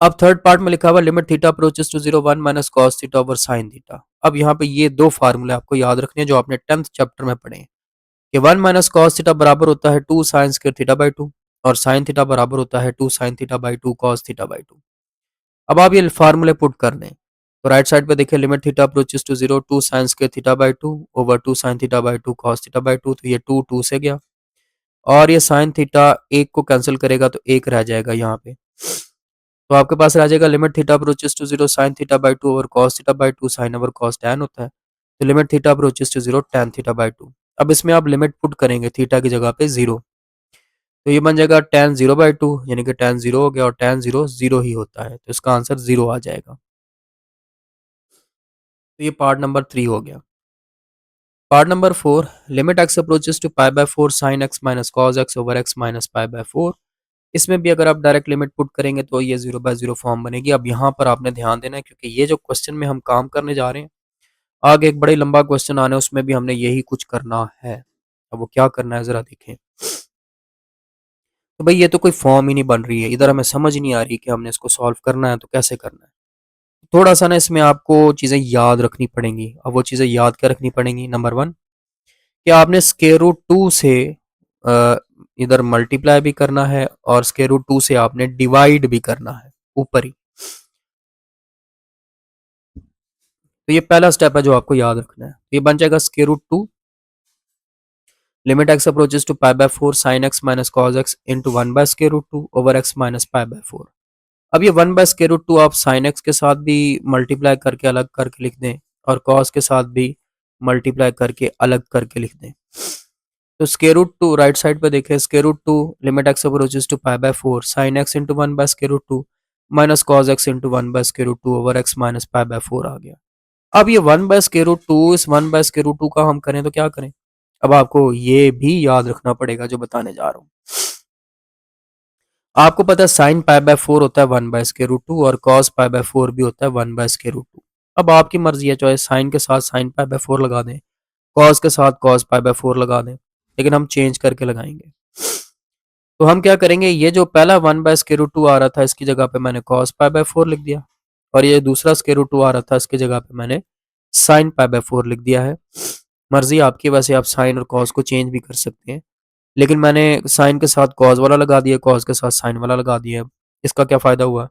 अब थर्ड पार्ट में लिखा हुआ limit theta approaches to zero 1 minus cos theta over sine theta. अब यहाँ पे ये दो फार्मूले आपको याद रखने हैं जो आपने 10th चैप्टर में पढ़े हैं कि 1 माइनस कॉस थीटा बराबर होता है 2 साइन स्क्वायर थीटा बाई 2 और साइन थीटा बराबर होता है 2 sine theta by 2 cos theta by 2। अब आप ये फार्मूले पुट कर दें, तो राइट साइड पे देखिए limit theta approaches to zero 2 sine square theta by 2 over 2 sine theta by 2 cos theta by 2, तो ये 2 2 से गया और ये साइन थीटा एक को कैंसिल करेगा तो एक रह जाएगा यहाँ पे, तो आपके पास रह जाएगा limit theta approaches to zero sine theta by 2 over cos theta by 2 sine over cos tan होता है, तो limit theta approaches to zero tan theta by 2। अब इसमें आप लिमिट पुट करेंगे थीटा की जगह पे जीरो, तो ये बन जाएगा टैन 0 बाई 2, यानी कि टैन 0 हो गया और टैन 0 0 ही होता है, तो इसका आंसर 0 आ जाएगा। तो ये पार्ट नंबर 3 हो गया। Part number 4, limit x approaches to pi by 4 sine x minus cos x over x minus pi by 4। इसमें भी अगर आप डायरेक्ट लिमिट पुट करेंगे तो ये 0 बाय 0 फॉर्म बनेगी। अब यहाँ पर आपने ध्यान देना है क्योंकि ये जो क्वेश्चन में हम काम करने जा रहे हैं, आगे एक बड़ी लंबा क्वेश्चन आना है, उसमें भी हमने यही कुछ करना है। अब वो क्या करना है ज़रा देखें। तो भाई ये तो कोई फॉर्म ही नहीं बन रही है, इधर हमें समझ नहीं आ रही कि हमने इसको सॉल्व करना है तो कैसे करना है। थोड़ा सा ना इसमें आपको चीज़ें याद रखनी पड़ेंगी। अब वो चीज़ें याद क्या रखनी पड़ेंगी, नंबर 1 कि आपने स्क्वायर रूट 2 से अ, इधर मल्टीप्लाई भी करना है और स्क्वायर रूट 2 से आपने डिवाइड भी करना है ऊपर ही। तो ये पहला स्टेप है जो आपको याद रखना है। ये बन जाएगा square root 2 limit x approaches to pi by 4 sine x minus cos x into 1 by square root 2 over x minus pi by 4। अब ये 1 बाय स्क्वायर रूट 2 आप साइन एक्स के साथ भी मल्टीप्लाई करके अलग करके लिख दें और कॉस के साथ भी मल्टीप्लाई करके अलग करके लिख दें। तो स्क्वायर रूट 2 राइट साइड पे देखें, square root 2 limit x approaches to pi by 4 sine x into 1 by square root 2 minus cos x into 1 by square root 2 over x minus pi by 4 आ गया। अब ये 1 बाय स्क्वायर रूट 2, इस 1 बाय स्क्वायर रूट 2 का हम करें तो क्या करें। अब आपको ये भी याद रखना पड़ेगा जो बताने जा रहा हूँ। आपको पता है साइन पाई बाय 4 होता है 1 बाय स्क्वायर रूट 2 और कॉस पाई बाय 4 भी होता है 1 बाय स्क्वायर रूट 2। अब आपकी मर्जी है, चाहे साइन के साथ साइन पाई बाय 4 लगा दें, कॉस के साथ कॉस पाई बाय 4 लगा दें, लेकिन हम चेंज करके लगाएंगे। तो हम क्या करेंगे, ये जो पहला 1 बाय स्क्वायर रूट 2 आ रहा था इसकी जगह पे मैंने कॉस पाई बाय 4 लिख दिया और ये दूसरा स्क्वायर रूट 2 आ रहा था इसकी जगह पे मैंने साइन पाई बाय 4 लिख दिया है। मर्जी आपकी, वैसे आप साइन और कॉस को चेंज भी कर सकते हैं, लेकिन मैंने साइन के साथ कॉस वाला लगा दिया, कॉस के साथ साइन वाला लगा दिया। इसका क्या फ़ायदा हुआ,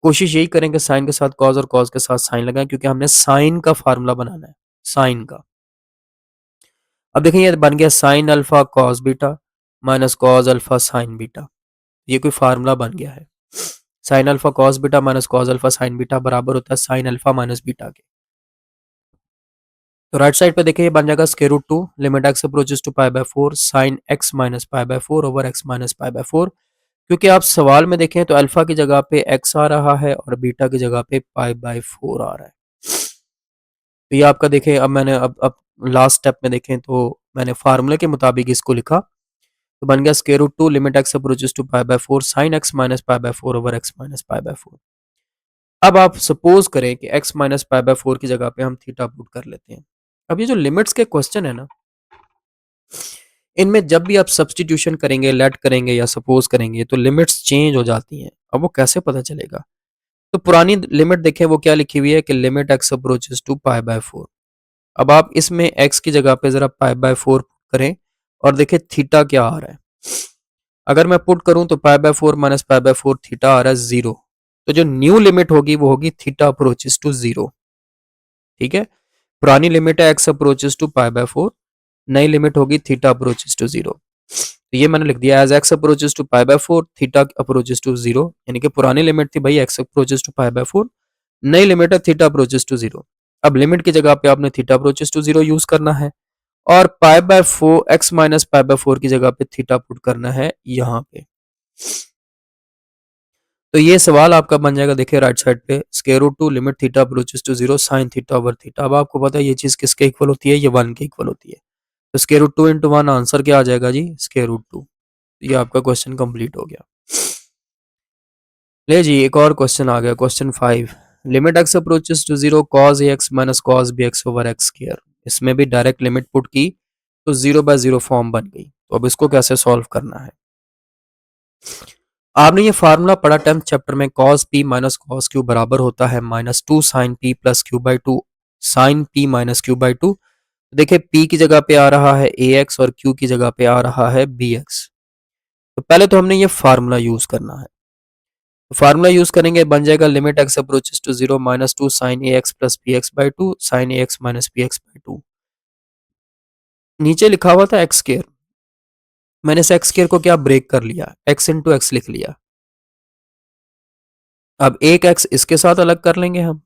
कोशिश यही करें कि साइन के साथ कॉस और कॉस के साथ साइन लगाएं क्योंकि हमने साइन का फार्मूला बनाना है, साइन का। अब देखें ये बन गया sine alpha cos beta minus cos alpha sign beta, ये कोई फार्मूला बन गया है। Sine alpha cos beta minus cos alpha sign beta बराबर होता है साइन अल्फा माइनस बीटा के। तो राइट साइड पे देखिए ये बन जाएगा square root 2 limit x approaches to pi by 4 sine x minus pi by 4 over x minus pi by 4। क्योंकि आप सवाल में देखें तो अल्फा की जगह पे एक्स आ रहा है और बीटा की जगह पे पाई बाय 4 आ रहा है। तो ये आपका देखें, अब मैंने अब लास्ट स्टेप में देखें तो मैंने फार्मूले के मुताबिक इसको लिखा, तो बन गया square root 2 limit x approaches to pi by 4 sine x minus pi by 4 over x minus pi by 4। अब आप सपोज करें कि x माइनस पाई बाय 4 की जगह पे हम थीटा पुट कर लेते हैं। अब ये जो लिमिट्स के क्वेश्चन है ना, इनमें जब भी आप सब्स्टिट्यूशन करेंगे, लेट करेंगे या सपोज करेंगे तो लिमिट्स चेंज हो जाती हैं। अब वो कैसे पता चलेगा, तो पुरानी लिमिट देखें वो क्या लिखी हुई है कि limit x approaches to pi by 4। अब आप इसमें x की जगह पे जरा पाई बाय 4 करें और देखें थीटा क्या आ रहा है। अगर मैं पुट करूं तो pi by 4 minus pi by 4 theta आ रहा है 0। तो जो न्यू लिमिट होगी वो होगी थीटा अप्रोचेस टू 0। ठीक है, पुरानी लिमिट है x approaches to pi by 4, नई लिमिट होगी थीटा अप्रोचेस टू 0। तो ये मैंने लिख दिया as x approaches to pi by 4 theta approaches to 0, यानी कि पुरानी लिमिट थी भाई x approaches to pi by 4, नई लिमिट है थीटा अप्रोचेस टू 0। अब लिमिट की जगह पे आपने थीटा अप्रोचेस टू 0 यूज करना है और पाई by 4 x minus pi by 4 की जगह पे थीटा पुट करना है यहाँ पे। तो ये सवाल आपका बन जाएगा, देखिए राइट साइड पे square root 2 limit theta approaches to 0 sine theta over theta. अब आपको पता है ये चीज किसके इक्वल होती है, ये 1 के इक्वल होती है। तो स्क्वायर रूट 2 इंटू 1 आंसर क्या आ जाएगा जी, स्क्वायर रूट 2। ये आपका क्वेश्चन कंप्लीट हो गया। ले जी एक और क्वेश्चन आ गया, question 5। Limit x approaches to 0 cos a x minus cos b x over x square. इसमें भी डायरेक्ट लिमिट पुट की तो 0/0 फॉर्म बन गई। तो अब इसको कैसे सॉल्व करना है, आपने ये फार्मूला पढ़ा 10th चैप्टर में, cos p minus cos q बराबर होता है -2 sin p plus q by 2 sin p minus q by 2। देखिए p की जगह पे आ रहा है ax और q की जगह पे आ रहा है bx। तो पहले तो हमने ये फार्मूला यूज करना है। तो फार्मूला यूज करेंगे, बन जाएगा limit x approaches to 0 -2 sin ax plus bx by 2 sin ax minus bx by 2। नीचे लिखा हुआ था एक्स स्क्वायर, मैंने इस एक्स स्क्वायर को क्या ब्रेक कर लिया, x इंटू एक्स लिख लिया। अब एक x इसके साथ अलग कर लेंगे हम,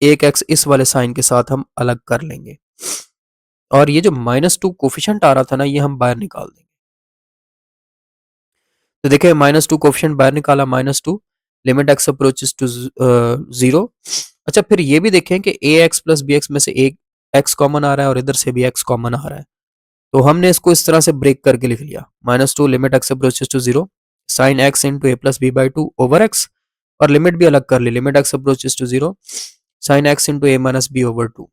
एक एक्स इस वाले साइन के साथ हम अलग कर लेंगे और ये जो -2 कोफिशिएंट आ रहा था ना, ये हम बाहर निकाल देंगे। तो देखिए -2 कोफिशिएंट बाहर निकाला, -2 लिमिट एक्स अप्रोचेस टू 0। अच्छा फिर ये भी देखें कि ए एक्स प्लस बी एक्स में से एक एक्स कॉमन आ रहा है और इधर से भी एक्स कॉमन आ रहा है। तो हमने इसको इस तरह से ब्रेक करके लिख लिया, -2 limit x approaches to 0 sine x into A plus B by 2 over x, और लिमिट भी अलग कर ली, limit x approaches to 0 sine x into A minus b over 2।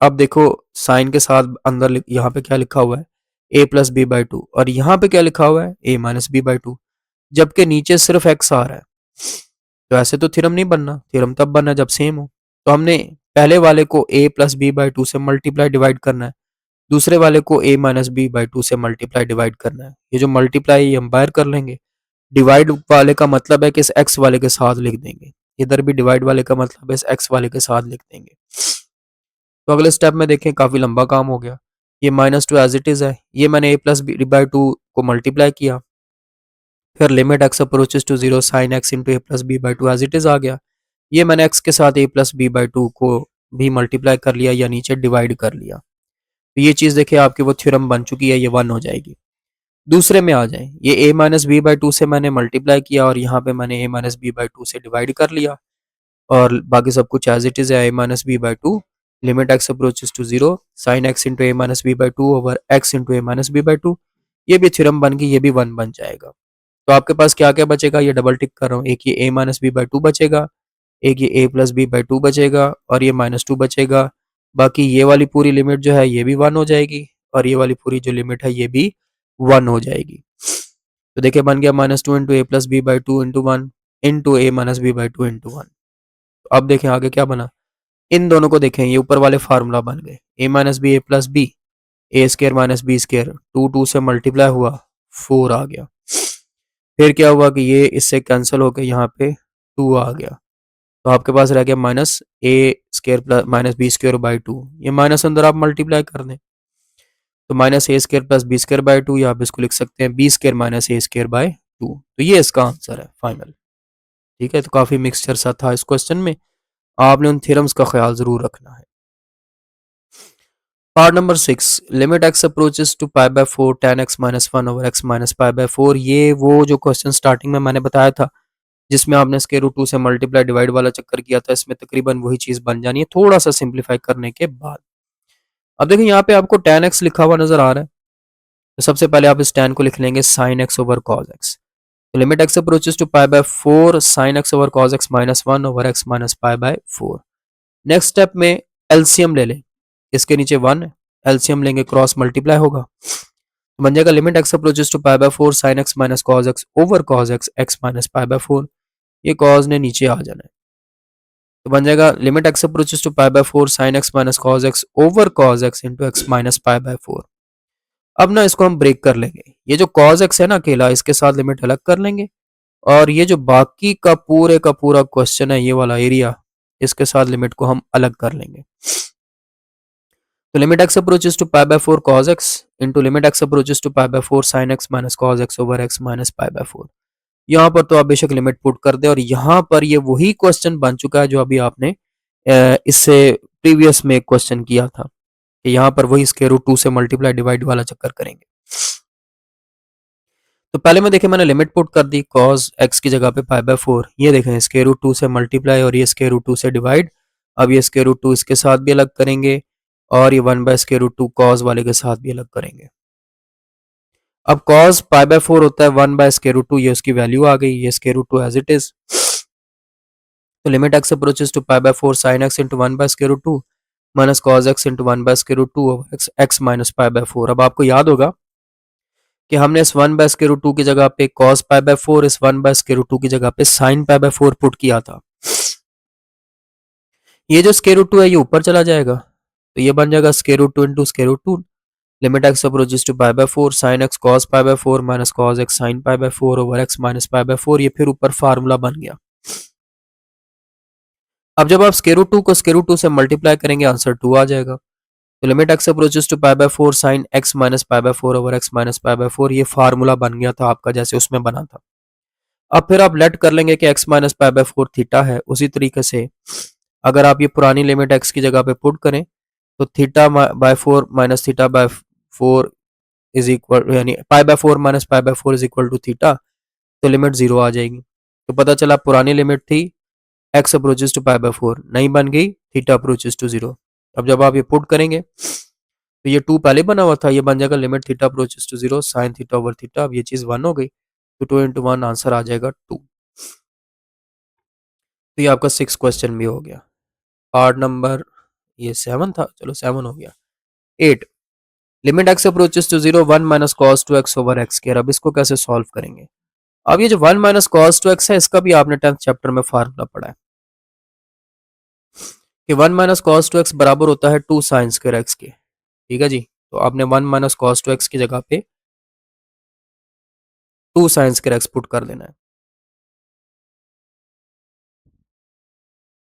अब देखो साइन के साथ अंदर यहाँ पे क्या लिखा हुआ है, ए प्लस बी बाई 2, और यहाँ पे क्या लिखा हुआ है, ए माइनस बी बाई 2, जबकि नीचे सिर्फ एक्स आ रहा है। तो ऐसे तो थ्योरम नहीं बनना, थ्योरम तब बनना जब सेम हो। तो हमने पहले वाले को ए प्लस बी बाई 2 से मल्टीप्लाई डिवाइड करना है, दूसरे वाले को ए माइनस बी बाई 2 से मल्टीप्लाई डिवाइड करना है। ये जो मल्टीप्लाई हम बाहर कर लेंगे, डिवाइड वाले का मतलब है कि इस एक्स वाले के साथ लिख देंगे, इधर भी डिवाइड वाले का मतलब है इस एक्स वाले के साथ लिख देंगे। तो अगले स्टेप में देखें, काफी लंबा काम हो गया। ये -2 एज इट इज है, ये मैंने ए प्लस बी बाई 2 को मल्टीप्लाई किया, फिर limit x approaches to 0 sine x into A plus B by 2 as it is आ गया। ये मैंने एक्स के साथ ए प्लस बी बाई 2 को भी मल्टीप्लाई कर लिया या नीचे डिवाइड कर लिया। तो ये चीज देखिए आपकी वो थ्योरम बन चुकी है, ये 1 हो जाएगी। दूसरे में आ जाए, ये ए माइनस बी बाई 2 से मैंने मल्टीप्लाई किया और यहाँ पे मैंने ए माइनस बी बाई 2 से डिवाइड कर लिया, और बाकी सब कुछ एज इट इज है, a minus B by 2 limit x approaches to 0 sine x into A minus B by 2 over x into A minus B by 2। ये भी थ्योरम बन गई, ये भी 1 बन जाएगा। तो आपके पास क्या क्या बचेगा, ये डबल टिक कर रहा हूँ, एक ये ए माइनस बी बाई 2 बचेगा, एक ये ए प्लस बी बाई 2 बचेगा, और ये -2 बचेगा। बाकी ये वाली पूरी लिमिट जो है ये भी 1 हो जाएगी, और ये वाली पूरी जो लिमिट है ये भी 1 हो जाएगी। तो देखिए बन गया -2 into A plus B by 2 into 1 into A minus B by 2 into 1। तो अब देखें आगे क्या बना, इन दोनों को देखें, ये ऊपर वाले फार्मूला बन गए, ए minus b a plus B, A square minus b square, 2 से मल्टीप्लाई हुआ 4 आ गया। फिर क्या हुआ कि ये इससे कैंसिल होकर यहाँ पे 2 आ गया, तो आपके पास रह गया minus a square plus minus b square by 2। ये माइनस अंदर आप मल्टीप्लाई कर दें, तो minus a square plus b square by 2, या आप इसको लिख सकते हैं b square minus a square by 2। तो ये इसका आंसर है फाइनल। ठीक है, तो काफी मिक्सचर सा था इस क्वेश्चन में, आपने उन थ्योरम्स का ख्याल जरूर रखना है। Part number 6, limit x approaches to pi by 4 tan x minus 1 over x minus pi by 4। ये वो जो क्वेश्चन स्टार्टिंग में मैंने बताया था, जिसमें आपने स्क्वायर रूट 2 से मल्टीप्लाई डिवाइड वाला चक्कर किया था, इसमें तकरीबन वही चीज बन जानी है थोड़ा सा सिंप्लीफाई करने के बाद। अब देखिए यहाँ पे आपको tan x लिखा हुआ नजर आ रहा है, तो सबसे पहले आप इस tan को लिख लेंगे sin x over cos x। तो limit x approaches to pi by 4 sin x over cos x minus 1 over x minus pi by 4। Next step में एलसीएम ले लें, इसके नीचे 1 है, एलसीएम लेंगे क्रॉस मल्टीप्लाई होगा, तो बन जाएगा limit x approaches to pi by 4 sin x minus cos x over cos x x minus pi by 4। ये cos ने नीचे आ जाना है, तो बन जाएगा limit x approaches to pi by 4 sin x minus cos x over cos x into x minus pi by 4। अब ना इसको हम ब्रेक कर लेंगे, ये जो cos x है ना अकेला, इसके साथ लिमिट अलग कर लेंगे, और ये जो बाकी का पूरा क्वेश्चन है, ये वाला एरिया, इसके साथ लिमिट को हम अलग कर लेंगे। तो limit x approaches to pi by 4 cos x into limit x approaches to pi by 4 sine x minus cos x over x minus pi by 4। यहाँ पर तो आप बेशक लिमिट पुट कर दे और यहाँ पर ये वही क्वेश्चन बन चुका है जो अभी आपने इससे प्रीवियस में एक क्वेश्चन किया था कि यहाँ पर वही स्क्वायर रूट 2 से मल्टीप्लाई डिवाइड वाला चक्कर करेंगे। तो पहले में देखें मैंने लिमिट पुट कर दी cos x की जगह पे पाई बाय 4, ये देखें स्क्वायर रूट 2 से मल्टीप्लाई और ये स्क्वायर रूट 2 से डिवाइड। अब ये स्क्वायर रूट 2 इसके साथ भी अलग करेंगे और ये 1 बाय स्क्वायर रूट 2 cos वाले के साथ भी अलग करेंगे। अब cos पाई बाय 4 होता है 1 बाय स्क्वायर रूट 2, ये उसकी वैल्यू आ गई, ये square root 2 as it is. तो limit x approaches to pi by 4 sin x into 1 by square root 2 minus cos x into 1 by square root 2 over x minus pi by 4। अब आपको याद होगा कि हमने इस 1 बाय स्क्वायर रूट 2 की जगह पे cos पाई बाय 4, इस 1 बाय स्क्वायर रूट 2 की जगह पे sin पाई बाय 4 पुट किया था। ये जो स्क्वायर रूट 2 है ये ऊपर चला जाएगा, तो ये बन जाएगा square root 2 into square root 2। Limit x approaches to pi by 4 sin x cos pi by 4 minus cos x sin pi by 4 over x minus pi by 4, ये फिर ऊपर फार्मूला बन गया। अब जब आप स्क्वायर रूट 2 को स्क्वायर रूट 2 से मल्टीप्लाई करेंगे आंसर 2 आ जाएगा। तो limit x approaches to pi by 4 sin x minus pi by 4 over x minus pi by 4, ये फार्मूला बन गया था आपका जैसे उसमें बना था। अब फिर आप लेट कर लेंगे कि x minus pi by 4 theta है। उसी तरीके से अगर आप ये पुरानी लिमिट x की जगह पे पुट करें तो theta by 4 minus theta by 4 is equal, यानी pi by 4 minus pi by 4 is equal to theta, तो लिमिट 0 आ जाएगी। तो पता चला पुरानी लिमिट थी x approaches to pi by 4, नहीं बन गई थीटा अप्रोचेस टू 0। अब जब आप ये पुट करेंगे तो ये 2 पहले बना हुआ था, ये बन जाएगा limit theta approaches to 0 sine theta over theta. अब ये चीज 1 हो गई, तो 2 इंटू 1 आंसर आ जाएगा 2। तो ये आपका 6 क्वेश्चन भी हो गया। पार्ट नंबर ये 7 था, चलो 7 हो गया। 8 limit x approaches to 0 1 minus cos two x over x square. अब इसको कैसे सॉल्व करेंगे? अब ये जो 1 माइनस कॉस टू एक्स है इसका भी आपने 10th चैप्टर में फार्मूला पढ़ा है कि 1 माइनस कॉस टू एक्स बराबर होता है 2 साइन स्क्वायर एक्स के। ठीक है जी, तो आपने 1 माइनस कॉस टू एक्स की जगह पे 2 साइन स्क्वायर एक्स पुट कर देना है।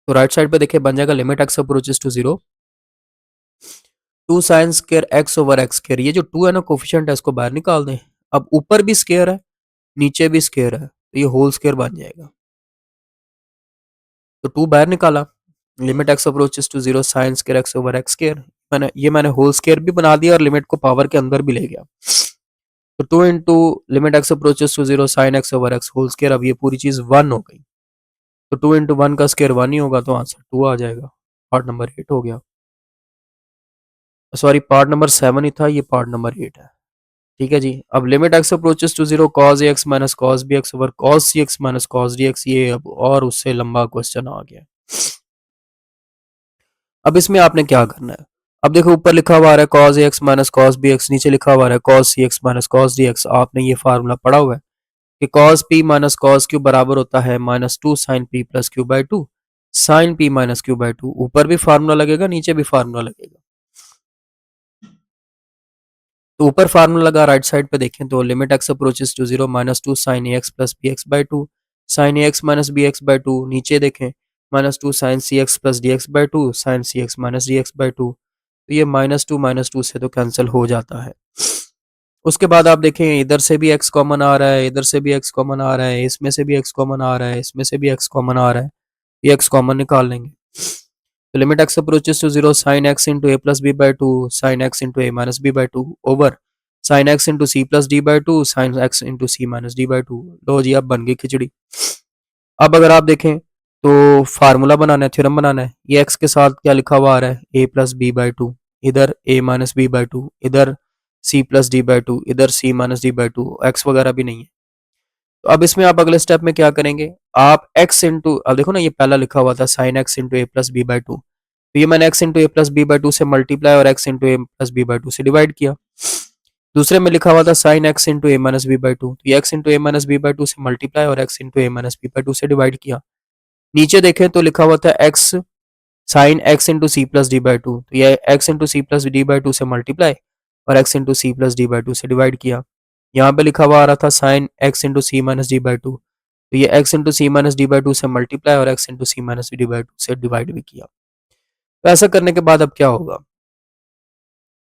तो राइट साइड पे देखिए बन जाएगा limit x approaches to 0 2 sine square x over x square. ये जो 2 है ना कोफिशिएंट है, इसको बाहर निकाल दें। अब ऊपर भी स्क्वायर है नीचे भी स्क्वायर है, तो ये होल स्क्वायर बन जाएगा। तो 2 बाहर निकाला, limit x approaches to 0 sine square x over x square, मैंने होल स्क्वायर भी बना दिया और लिमिट को पावर के अंदर भी ले गया। तो 2 into limit x approaches to 0 sine x over x whole square. अब ये पूरी चीज 1 हो गई, तो 2 इंटू 1 का स्क्वायर 1 ही होगा, तो आंसर 2 आ जाएगा। पार्ट नंबर 8 हो गया। सॉरी, पार्ट नंबर 7 ही था, ये पार्ट नंबर 8 है। ठीक है जी। अब limit x approaches to 0 cos ax minus cos bx over cos cx minus cos dx, ये अब और उससे लंबा क्वेश्चन आ गया। अब इसमें आपने क्या करना है? अब देखो ऊपर लिखा हुआ है cos ax minus cos bx, नीचे लिखा हुआ है cos cx minus cos dx। आपने ये फार्मूला पढ़ा हुआ है कि cos p minus cos q बराबर होता है minus 2 sin p plus q by 2 sin p minus q by 2। ऊपर भी फार्मूला लगेगा नीचे भी फार्मूला लगेगा। तो ऊपर फार्मूला लगा, राइट साइड पे देखें तो limit x approaches to 0 minus 2 sine A x plus B x by 2 sine A x minus B x by 2। नीचे देखें minus 2 sine C x plus D x by 2 sine C x minus D x by 2। तो ये माइनस टू से तो कैंसिल हो जाता है। उसके बाद आप देखें इधर से भी x कॉमन आ रहा है, इधर से भी x कॉमन आ रहा है, इसमें से भी x कॉमन आ रहा है, इसमें से भी x कॉमन आ रहा है, ये x कॉमन निकाल लेंगे। तो limit x approaches to 0 sin x into a plus b by 2 sin x into a minus b by 2 over sin x into c plus d by 2 sin x into c minus d by 2। लो जी, अब बन गई खिचड़ी। अब अगर आप देखें तो फार्मूला बनाना है, थ्योरम बनाना है। ये x के साथ क्या लिखा हुआ आ रहा है a plus b by 2, इधर a minus b by 2, इधर c plus d by 2, इधर c minus d by 2, x वगैरह भी नहीं है। तो अब इसमें आप अगले स्टेप में क्या करेंगे? आप x इंटू, अब देखो ना ये पहला लिखा हुआ था sine x into A plus B by 2, तो ये मैंने x into A plus B by 2 से मल्टीप्लाई और x into A plus B by 2 से डिवाइड किया। दूसरे में लिखा हुआ था sine x into A minus B by 2, तो ये x into A minus B by 2 से मल्टीप्लाई और x into A minus B by 2 से डिवाइड किया। नीचे देखें तो लिखा हुआ था x sine x into C plus D by 2, तो ये x into C plus D by 2 से मल्टीप्लाई और x into C plus D by 2 से डिवाइड किया। यहाँ पे लिखा हुआ आ रहा था sine x into C minus D by 2, तो ये x into C minus D by 2 से मल्टीप्लाई और x into C minus D by 2 से डिवाइड भी किया। तो ऐसा करने के बाद अब क्या होगा?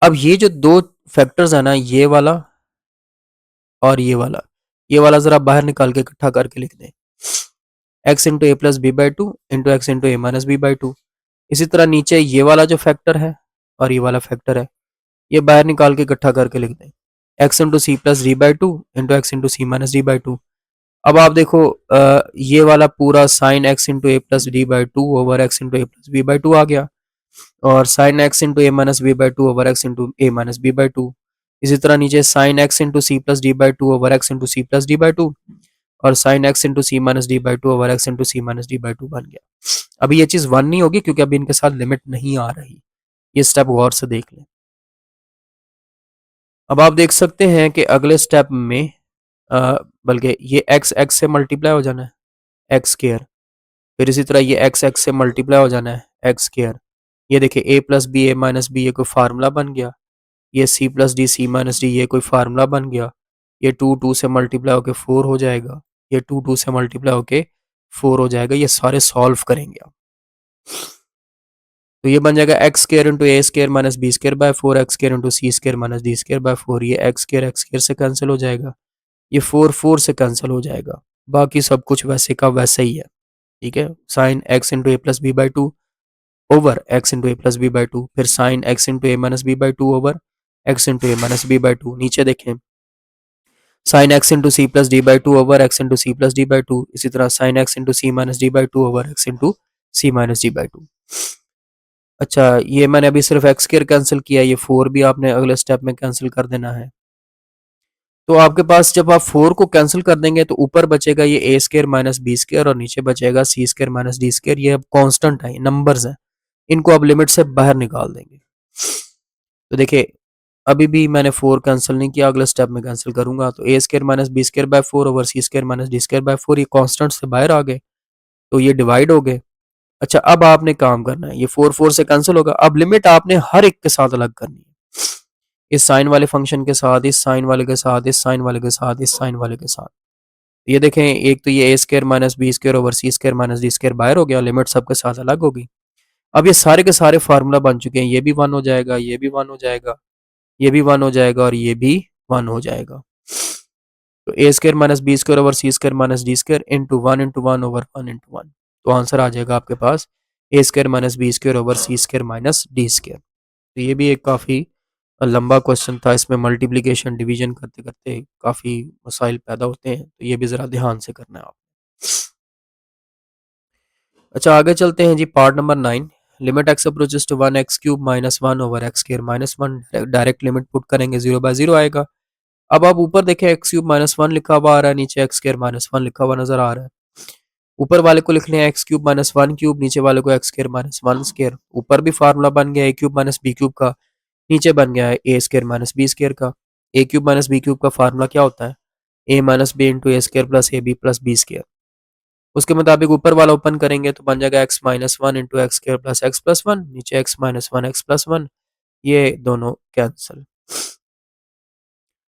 अब ये जो दो फैक्टर्स है ना, ये वाला जरा बाहर निकाल के इकट्ठा करके लिख दें, x into A plus B by two into x into A minus B by two. इसी तरह नीचे ये वाला जो फैक्टर है और ये वाला फैक्टर है, ये बाहर निकाल के इकट्ठा करके लिख दें, x into C plus D by two into x into C minus D by two. अब आप देखो ये वाला पूरा sine x into A plus D by two over x into A plus B by two आ गया, और sine x into A minus B by two over x into A minus B by two. इसी तरह नीचे sine x into C plus D by two over x into C plus D by two, और sine x into C minus D by two over x into C minus D by two बन गया। अभी ये चीज़ वन नहीं होगी क्योंकि अभी इनके साथ लिमिट नहीं आ रही, ये स्टेप गौर से देख लें। अब आप देख सकते हैं कि अगले स्टेप में बल्कि ये एक्स एक्स से मल्टीप्लाई हो जाना है, एक्स स्क्वायर, फिर इसी तरह ये एक्स एक्स से मल्टीप्लाई हो जाना है, एक्स स्क्वायर। ये देखिए A plus B A minus B, ये कोई फार्मूला बन गया। ये C plus D C minus D, ये कोई फार्मूला बन गया। ये टू टू से मल्टीप्लाई होके फोर हो जाएगा, ये टू टू से मल्टीप्लाई होके फोर हो जाएगा। ये सारे सॉल्व करेंगे आप, तो ये बन जाएगा x square into A square minus B square by four, x square into C square minus D square by four. ये एक्स स्क्वायर से कैंसिल हो जाएगा, ये फोर फोर से कैंसिल हो जाएगा, बाकी सब कुछ वैसे का वैसे ही है। ठीक है, sine x into A plus B by two over x into A plus B by two, फिर sine x into A minus B by two over x into A minus B by two. नीचे देखें, sine x into C plus D by two over x into C plus D by two. इसी तरह sine x into C minus D by two over x into C minus D by to. अच्छा, ये मैंने अभी सिर्फ एक्स स्क्वायर कैंसिल किया, ये फोर भी आपने अगले स्टेप में कैंसिल कर देना है। तो आपके पास जब आप फोर को कैंसिल कर देंगे तो ऊपर बचेगा ये a square minus B square, और नीचे बचेगा सी स्क्वायर माइनस डी स्क्वायर। ये अब कांस्टेंट है, नंबर्स हैं, इनको अब लिमिट से बाहर निकाल देंगे। तो देखिए, अभी भी मैंने फोर कैंसिल नहीं किया, अगले स्टेप में कैंसिल करूंगा। तो a square minus B square by four over c square minus D square by four, ये कांस्टेंट से बाहर आ गए, तो ये डिवाइड हो गए। अच्छा, अब आपने काम करना है, ये फोर फोर से कैंसिल होगा। अब लिमिट आपने हर एक के साथ अलग करनी है, इस साइन वाले फंक्शन के साथ, इस साइन वाले के साथ, इस साइन वाले के साथ, इस साइन वाले के साथ। ये देखें, एक तो ये a square minus B square over c square minus D square बाहर हो गया, लिमिट सबके साथ अलग होगी। अब ये सारे के सारे फार्मूला बन चुके हैं, ये भी वन हो जाएगा, ये भी वन हो जाएगा, ये भी वन हो जाएगा, और ये भी वन हो जाएगा। तो a square minus B square over c square minus D square into one over one into one. तो आंसर आ जाएगा आपके पास a square minus B square over c square minus D square. तो ये भी एक काफ़ी लंबा क्वेश्चन था, इसमें मल्टीप्लिकेशन डिवीजन करते करते काफ़ी मसाइल पैदा होते हैं, तो ये भी ज़रा ध्यान से करना है आप। अच्छा, आगे चलते हैं जी, part number 9। Limit x approaches to one x cube minus one over x square minus one. Direct limit put करेंगे, जीरो बाय जीरो आएगा। अब आप ऊपर देखें, एक्स क्यूब माइनस वन लिखा हुआ आ रहा है, नीचे एक्स स्क्वायर माइनस वन लिखा हुआ नजर आ रहा है। ऊपर वाले को लिख लें x cube minus one cube, नीचे वाले को x square minus one square. ऊपर भी फार्मूला बन गया a cube minus b cube का, नीचे बन गया है a square minus B square का। A cube minus b cube का फार्मूला क्या होता है, a minus b into A square plus a b plus b square. उसके मुताबिक ऊपर वाला ओपन करेंगे तो बन जाएगा x minus one into x square plus x plus one, नीचे x minus one x plus one, ये दोनों कैंसिल।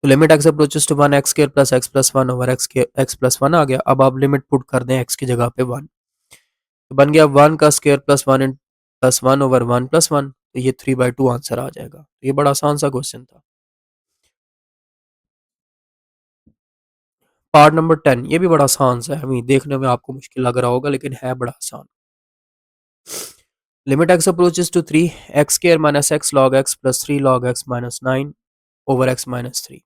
तो limit x approaches to one x square plus x plus one over x plus one आ गया। अब आप लिमिट पुट कर दें एक्स की जगह पे वन, तो बन गया वन का square plus one plus one over one plus one, तो ये थ्री बाई टू आंसर आ जाएगा। तो ये बड़ा आसान सा क्वेश्चन था। पार्ट नंबर 10, ये भी बड़ा आसान सा है, हमें देखने में आपको मुश्किल लग रहा होगा लेकिन है बड़ा आसान। Limit x approaches to three x square minus x log x plus three log x minus nine over x minus three.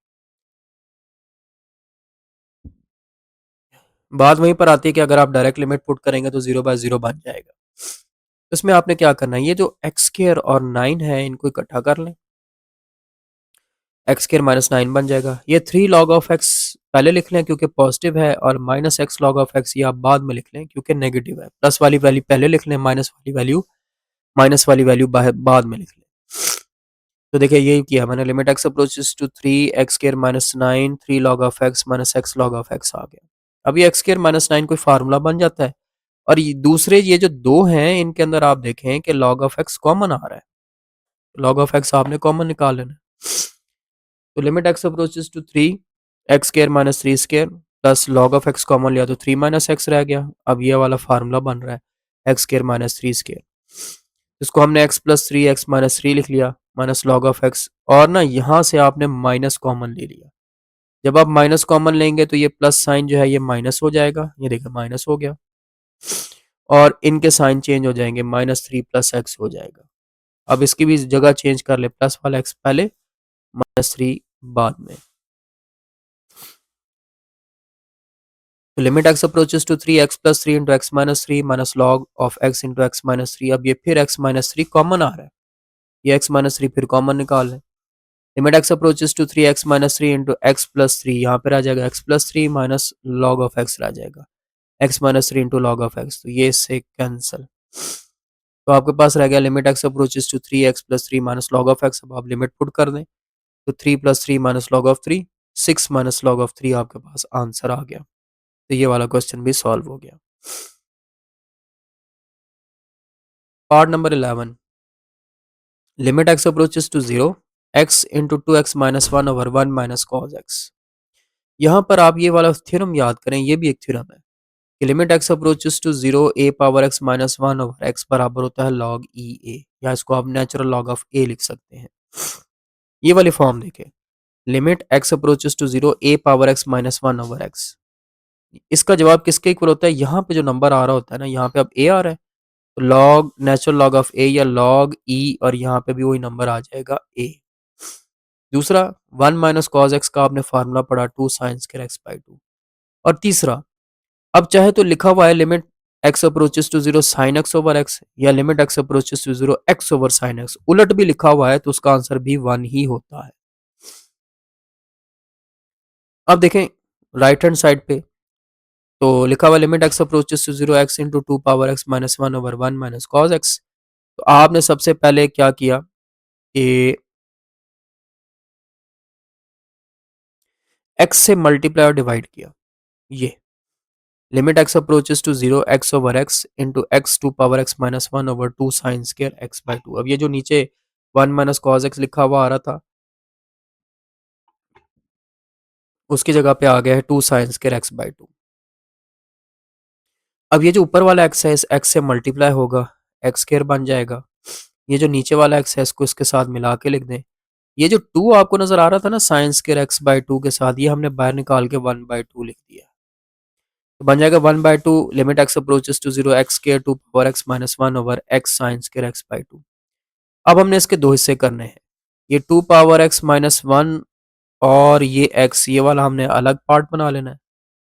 बात वहीं पर आती है कि अगर आप डायरेक्ट लिमिट पुट करेंगे तो जीरो बाय जीरो बन जाएगा। इसमें आपने क्या करना है, ये जो एक्स स्क्वायर और नाइन है इनको इकट्ठा कर लें, एक्स स्क्वायर माइनस नाइन बन जाएगा। ये थ्री लॉग ऑफ एक्स पहले लिख लें क्योंकि पॉजिटिव है, और minus x log of x ये आप बाद में लिख लें क्योंकि नेगेटिव है। प्लस वाली वैल्यू पहले लिख लें, माइनस वाली वैल्यू बाद में लिख लें। तो देखिए, यही किया मैंने, limit x approaches to three x square minus nine three log of x minus x log of x आ गया। अब ये एक्स स्क्वायर माइनस नाइन कोई फार्मूला बन जाता है, और ये दूसरे ये जो दो हैं इनके अंदर आप देखें कि लॉग ऑफ एक्स कॉमन आ रहा है, लॉग ऑफ एक्स आपने कॉमन निकाल लेना। तो limit x approaches to three x square minus three square plus log of x common लिया तो थ्री माइनस एक्स रह गया। अब ये वाला फार्मूला बन रहा है x square minus three square. इसको हमने x plus three x minus three लिख लिया माइनस लॉग ऑफ एक्स, और ना यहाँ से आपने माइनस कॉमन ले लिया। जब आप माइनस कॉमन लेंगे तो ये प्लस साइन जो है ये माइनस हो जाएगा, ये देखिए माइनस हो गया, और इनके साइन चेंज हो जाएंगे, माइनस थ्री प्लस एक्स हो जाएगा। अब इसकी भी जगह चेंज कर ले, प्लस वाला एक्स पहले, माइनस थ्री बाद में। तो limit x approaches to three x plus three into x minus three minus log of x into x minus three. अब ये फिर एक्स माइनस थ्री कॉमन आ रहा है, ये एक्स माइनस थ्री फिर कॉमन निकाल लें। Limit x approaches to three x minus three into x plus three, यहाँ पर आ जाएगा x plus three minus log of x रह जाएगा, x minus three into log of x, तो ये इससे कैंसिल। तो आपके पास रह गया limit x approaches to three x plus three minus log of x. अब आप लिमिट पुट कर दें तो three plus three minus log of three, six minus log of three, आपके पास आंसर आ गया। तो ये वाला क्वेश्चन भी सॉल्व हो गया। Part number 11, limit x approaches to zero x into two x minus one over one minus cos x. यहाँ पर आप ये वाला थ्योरम याद करें, ये भी एक थ्योरम है कि limit x approaches to zero A power x minus one over x बराबर होता है लॉग ई ए, या इसको आप नेचुरल लॉग ऑफ ए लिख सकते हैं। ये वाली फॉर्म देखें, limit x approaches to zero A power x minus one over x, इसका जवाब किसके इक्वल होता है? यहाँ पे जो नंबर आ रहा होता है ना, यहाँ पे अब ए आ रहा है, तो लॉग नेचुरल लॉग ऑफ ए या लॉग ई, और यहाँ पे भी वही नंबर आ जाएगा ए। दूसरा, वन माइनस कॉज एक्स का आपने फार्मूला पढ़ा, two sine square x by two. और तीसरा, अब चाहे तो लिखा हुआ है limit x approaches to zero sine x over x, या limit x approaches to zero x over sine x, उलट भी लिखा हुआ है तो उसका आंसर भी वन ही होता है। अब देखें राइट हैंड साइड पे, तो लिखा हुआ limit x approaches to zero x into two power x minus one over one minus cos x. तो आपने सबसे पहले क्या किया कि एक्स से मल्टीप्लाई और डिवाइड किया, ये limit x approaches to zero x over x into x two power x minus one over two sine square x by two. अब ये जो नीचे वन माइनस कॉज एक्स लिखा हुआ आ रहा था, उसकी जगह पे आ गया है two sine square x by two. अब ये जो ऊपर वाला एक्स है, इस एक्स से मल्टीप्लाई होगा, एक्स स्केयर बन जाएगा। ये जो नीचे वाला एक्स है, इसको इसके साथ मिला के लिख दें। ये जो टू आपको नजर आ रहा था ना sign square x by to के साथ, ये हमने बाहर निकाल के वन बाई टू लिख दिया, तो बन जाएगा one by two limit x approaches to zero x square two power x minus one over x sine square x by two. अब हमने इसके दो हिस्से करने हैं, ये two power x minus one और ये एक्स, ये वाला हमने अलग पार्ट बना लेना है,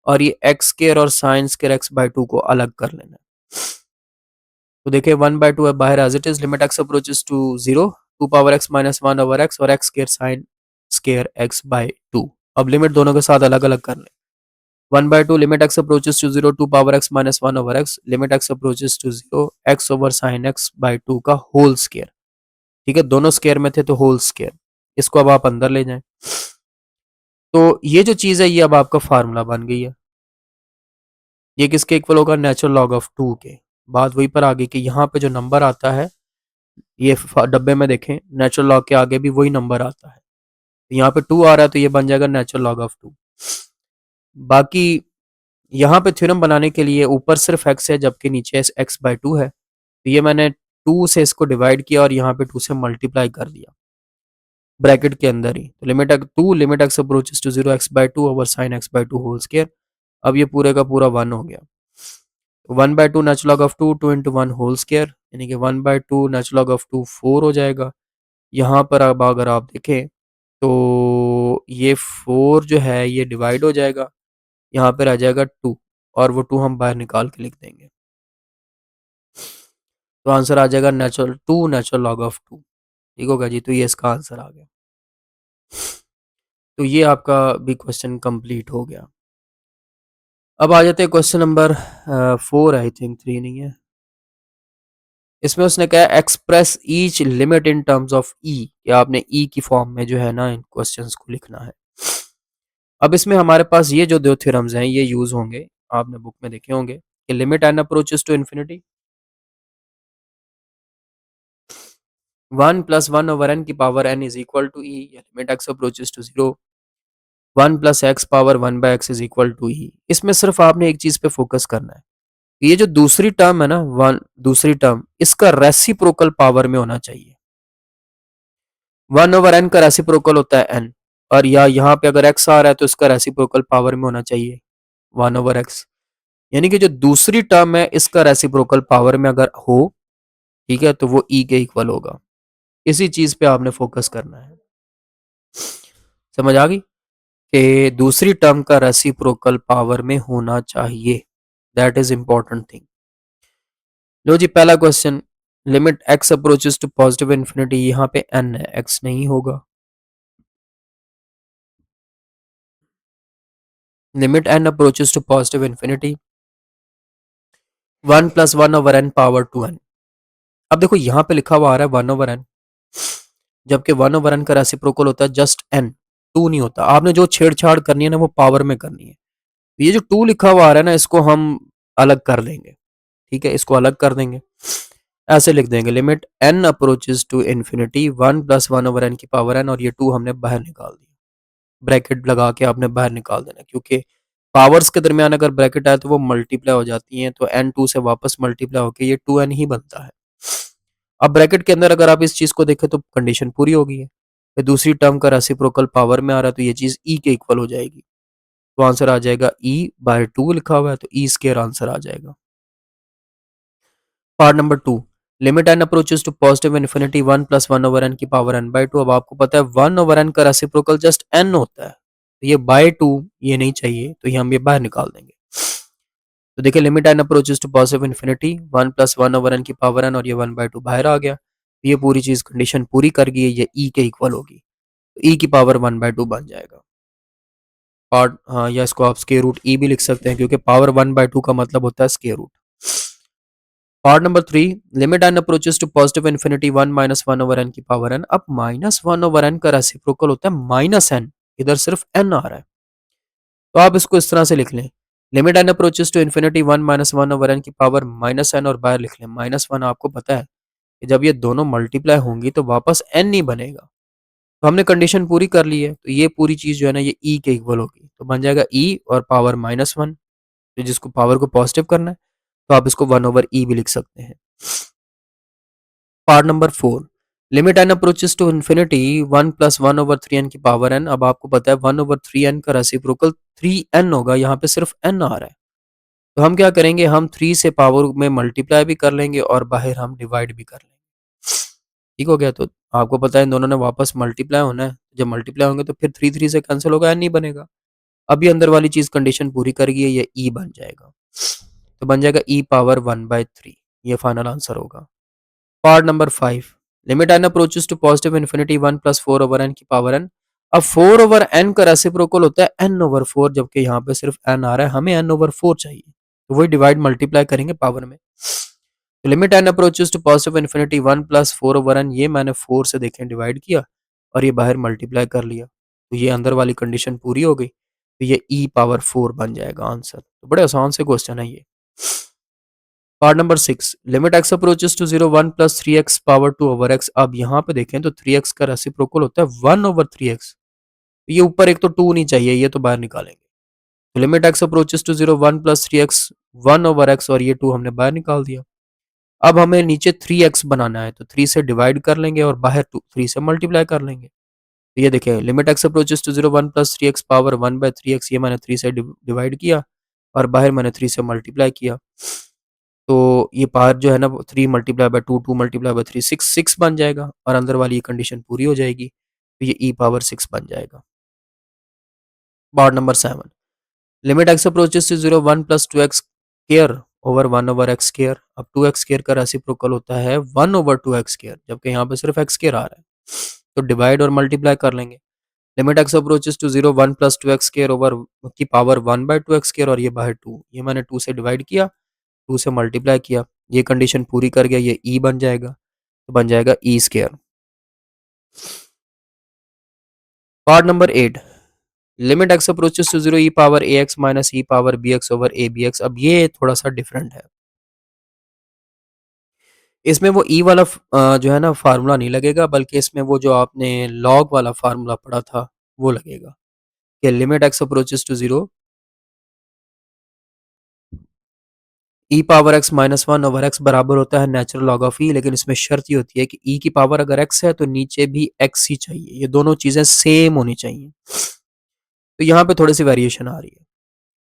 और ये एक्स स्केयर और sign square x by to को अलग कर लेना है। तो देखिए वन बाई टू है बाहर as it is, limit x approaches to zero two power x minus one over x और x square sine square x by two. अब लिमिट दोनों के साथ अलग अलग कर लें, one by two limit x approaches to zero two power x minus one over x, limit x approaches to zero x over sine x by two का होल स्केयर। ठीक है, दोनों स्केयर में थे तो होल स्केयर, इसको अब आप अंदर ले जाएं। तो ये जो चीज है ये अब आपका फार्मूला बन गई है। ये किसके इक्वल होगा? नेचुरल लॉग ऑफ टू के। बात वही पर आ गई कि यहाँ पे जो नंबर आता है, ये डब्बे में देखें नेचुरल लॉग के आगे भी वही नंबर आता है, तो यहाँ पे टू आ रहा है तो ये बन जाएगा नेचुरल लॉग ऑफ टू। बाकी यहाँ पे थ्योरम बनाने के लिए ऊपर सिर्फ एक्स है जबकि नीचे एक्स बाई टू है, तो ये मैंने टू से इसको डिवाइड किया और यहाँ पे टू से मल्टीप्लाई कर दिया ब्रैकेट के अंदर ही। तो limit two limit x approaches to zero x by two over sine x by two whole square. अब ये पूरे का पूरा वन हो गया, one by two natural log of two, two into one whole square, यानी कि one by two natural log of two four हो जाएगा। यहाँ पर अब अगर आप देखें तो ये फोर जो है ये डिवाइड हो जाएगा, यहाँ पर आ जाएगा टू, और वो टू हम बाहर निकाल के लिख देंगे, तो आंसर आ जाएगा natural two natural log of two. ठीक होगा जी, तो ये इसका आंसर आ गया। तो ये आपका भी क्वेश्चन कंप्लीट हो गया। अब आ जाते हैं क्वेश्चन नंबर 4, आई थिंक 3 नहीं है। इसमें उसने कहा express each limit in terms of e, या आपने ई की फॉर्म में जो है ना इन क्वेश्चंस को लिखना है। अब इसमें हमारे पास ये जो दो थ्योरम्स हैं ये यूज होंगे, आपने बुक में देखे होंगे कि limit n approaches to infinity, one plus one over n की power n is equal to e, या limit x approaches to zero one plus x power one by x is equal to e. इसमें सिर्फ आपने एक चीज पे फोकस करना है ये जो दूसरी टर्म है ना, वन दूसरी टर्म, इसका रेसिप्रोकल पावर में होना चाहिए। 1/n का रेसिप्रोकल होता है n, और या यहाँ पे अगर x आ रहा है तो इसका रेसिप्रोकल पावर में होना चाहिए 1/x। यानी कि जो दूसरी टर्म है इसका रेसिप्रोकल पावर में अगर हो, ठीक है, तो वो e के इक्वल होगा। इसी चीज पे आपने फोकस करना है। समझ आ गई कि दूसरी टर्म का रेसिप्रोकल पावर में होना चाहिए, दैट इज इंपॉर्टेंट थिंग। लो जी, पहला question, limit x approaches to positive infinity, यहाँ पे n है, x नहीं होगा। Limit n approaches to positive infinity, 1 + 1/n power 2n। अब देखो यहाँ पे लिखा हुआ आ रहा है 1/n, जबकि 1/n का रेसिप्रोकल होता है जस्ट n, 2 नहीं होता। आपने जो छेड़छाड़ करनी है ना वो पावर में करनी है। ये जो 2 लिखा हुआ आ रहा है ना, इसको हम अलग कर देंगे, ठीक है, इसको अलग कर देंगे। ऐसे लिख देंगे limit n approaches to infinity 1 + 1/n की पावर n, और ये 2 हमने बाहर निकाल दिया। ब्रैकेट लगा के आपने बाहर निकाल देना, क्योंकि पावर्स के दरमियान अगर ब्रैकेट आए तो वो मल्टीप्लाई हो जाती हैं, तो n 2 से वापस मल्टीप्लाई होकर ये 2n ही बनता है। अब ब्रैकेट के अंदर अगर आप इस चीज को देखें तो कंडीशन पूरी हो गई है। फिर दूसरी टर्म का रेसिप्रोकल पावर में आ रहा है तो ये चीज e के इक्वल हो जाएगी, तो आंसर आ जाएगा e/2 लिखा हुआ है तो e स्क्वायर आंसर आ जाएगा। Part number 2, limit n approaches to positive infinity 1 + 1/n की पावर n/2। अब आपको पता है 1/n का रेसिप्रोकल जस्ट n होता है, तो ये बाय 2 ये नहीं चाहिए, तो ये हम ये बाहर निकाल देंगे। तो देखिए limit n approaches to positive infinity 1 + 1/n की पावर n, और ये 1/2 बाहर आ गया। तो ये पूरी चीज कंडीशन पूरी कर गई है, ये e के इक्वल होगी, तो e की पावर 1/2 बन जाएगा। पार्ट, हाँ, या इसको आप स्क्वायर रूट e भी लिख सकते हैं, क्योंकि पावर 1/2 का मतलब होता है square root. Part number 3, limit n approaches to positive infinity 1 - 1/n की पावर n। अब -1/n का रेसिप्रोकल होता है -n, इधर सिर्फ n आ रहा है, तो आप इसको इस तरह से लिख लें, limit n approaches to infinity 1 - 1/n की पावर -n, और बाहर लिख लें -1। आपको पता है कि जब ये दोनों मल्टीप्लाई होंगी तो वापस n नहीं बनेगा, तो हमने कंडीशन पूरी कर ली है, तो ये पूरी चीज जो है ना ये e के इक्वल होगी, तो बन जाएगा e और पावर -1, तो जिसको पावर को पॉजिटिव करना है तो आप इसको 1/e भी लिख सकते हैं। Part number 4, limit n approaches to infinity 1 + 1/3n की पावर n। अब आपको पता है 1/3n का रेसिप्रोकल 3n होगा, यहाँ पे सिर्फ n आ रहा है, तो हम क्या करेंगे, हम 3 से पावर में मल्टीप्लाई भी कर लेंगे और बाहर हम डिवाइड भी कर लेंगे। ठीक हो गया, तो आपको पता है इन दोनों ने वापस मल्टीप्लाई होना है, जब मल्टीप्लाई होंगे तो फिर 3 3 से कैंसिल होगा, n नहीं बनेगा। अभी अंदर वाली चीज कंडीशन पूरी कर गई है, ये e बन जाएगा, तो बन जाएगा e पावर 1/3, ये फाइनल आंसर होगा। Part number 5, limit n approaches to positive infinity 1 + 4/n की पावर n। अब 4/n का रेसिप्रोकल होता है n/4, जबकि यहाँ पे सिर्फ n आ रहा है, हमें n/4 चाहिए, तो वही डिवाइड मल्टीप्लाई करेंगे पावर में। तो limit n approaches to positive infinity 1 + 4/n, ये मैंने 4 से देखें डिवाइड किया और ये बाहर मल्टीप्लाई कर लिया, तो ये अंदर वाली कंडीशन पूरी हो गई, तो ये e पावर 4 बन जाएगा आंसर। तो बड़े आसान से क्वेश्चन है ये। Part number 6, limit x approaches to 0 1 + 3x power 2/x। अब यहाँ पे देखें तो 3x का रेसिप्रोकल होता है 1/3x, ये ऊपर एक तो 2 नहीं चाहिए, ये तो बाहर निकालेंगे। तो limit x approaches to 0 1 + 3x 1/x, और ये 2 हमने बाहर निकाल दिया। अब हमें नीचे 3x बनाना है, तो 3 से डिवाइड कर लेंगे और बाहर 3 से मल्टीप्लाई कर लेंगे। तो ये देखिए limit x approaches to 0 1 + 3x power 1/3x, ये मैंने 3 से डिवाइड किया और बाहर मैंने 3 से मल्टीप्लाई किया, तो ये पावर जो है ना 3 × 2 2 × 3 6 6 बन जाएगा, और अंदर वाली ये कंडीशन पूरी हो जाएगी, तो ये e पावर 6 बन जाएगा। Part number 7, limit x approaches to 0 1 + 2x square over 1/x square. अब 2x स्क्वायर का रेसिप्रोकल होता है 1/2x स्क्वायर, जबकि यहाँ पे सिर्फ x स्क्वायर आ रहा है, तो डिवाइड और मल्टीप्लाई कर लेंगे। Limit x approaches to 0 1 + 2x square over की पावर 1/2x स्क्वायर, और ये बाहर 2, ये मैंने 2 से डिवाइड किया, 2 से मल्टीप्लाई किया, ये कंडीशन पूरी कर गया, ये e बन जाएगा, तो बन जाएगा e square. Part number 8, limit x approaches to 0 e power ax minus e power bx over abx। अब ये थोड़ा सा डिफरेंट है, इसमें वो e वाला जो है ना फार्मूला नहीं लगेगा, बल्कि इसमें वो जो आपने लॉग वाला फार्मूला पढ़ा था वो लगेगा, कि limit x approaches to 0 e power x minus one over x बराबर होता है नेचुरल लॉग ऑफ ई, लेकिन इसमें शर्त ये होती है कि ई की पावर अगर एक्स है तो नीचे भी एक्स ही चाहिए, ये दोनों चीजें सेम होनी चाहिए। तो यहाँ पे थोड़ी सी वेरिएशन आ रही है।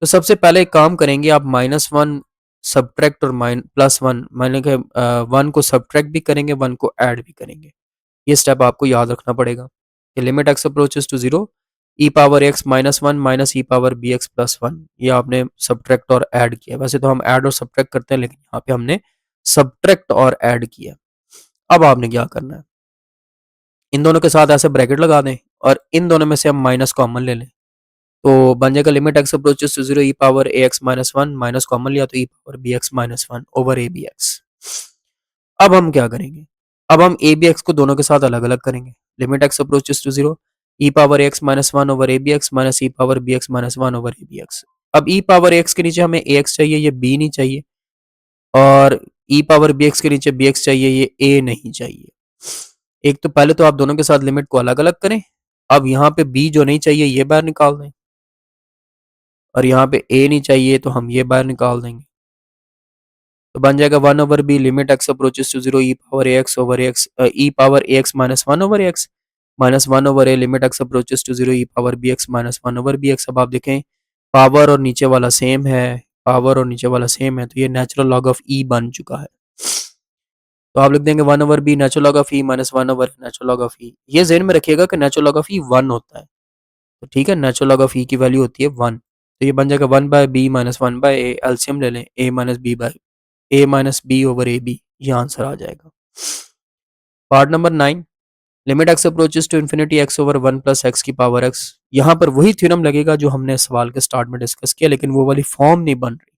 तो सबसे पहले एक काम करेंगे, आप माइनस वन सब्ट्रैक्ट और प्लस वन, मान के वन को सब्ट्रैक्ट भी करेंगे, वन को ऐड भी करेंगे। ये स्टेप आपको याद रखना पड़ेगा कि limit x approaches to zero e power x minus one minus e power b x plus one, ये आपने सब्ट्रैक्ट और ऐड किया। वैसे तो हम ऐड और सब्ट्रैक्ट करते हैं, लेकिन यहाँ पे हमने सब्ट्रैक्ट और ऐड किया। अब आपने क्या करना है, इन दोनों के साथ ऐसे ब्रैकेट लगा दें और इन दोनों में से हम माइनस कॉमन ले लें। तो बन जाएगा limit x approaches to zero e power a x minus one, minus common लिया तो e power b x minus one over a b x. अब हम क्या करेंगे, अब हम ए बी एक्स को दोनों के साथ अलग अलग करेंगे। Limit x approaches to zero e power x minus one over a b x minus e power b x minus one over a b x. अब ई पावर एक्स के नीचे हमें ए एक्स चाहिए, ये बी नहीं चाहिए, और ई पावर बी एक्स के नीचे बी एक्स चाहिए, ये ए नहीं चाहिए। एक तो पहले तो आप दोनों के साथ लिमिट को अलग अलग करें। अब यहाँ पे बी जो नहीं चाहिए ये बाहर निकाल दें, और यहाँ पे ए नहीं चाहिए तो हम ये बाहर निकाल देंगे। तो बन जाएगा one over b limit x approaches to zero e power a x over x e power a x minus one over x minus one over a limit x approaches to zero e power b x minus one over b x. अब आप देखें पावर और नीचे वाला सेम है, पावर और नीचे वाला सेम है, तो ये नेचुरल लॉग ऑफ ई बन चुका है। तो आप लिख देंगे one over b natural log of e minus one over natural log of e. ये ज़हन में रखिएगा कि natural log of e one होता है, तो ठीक है, नेचुरल लॉग ऑफ ई की वैल्यू होती है वन। तो ये बन जाएगा one by b minus one by a, LCM ले लें, a minus b by a minus b over a b, ये आंसर आ जाएगा। Part number 9, limit x approaches to infinity x over one plus x की पावर एक्स। यहाँ पर वही थ्योरम लगेगा जो हमने सवाल के स्टार्ट में डिस्कस किया, लेकिन वो वाली फॉर्म नहीं बन रही।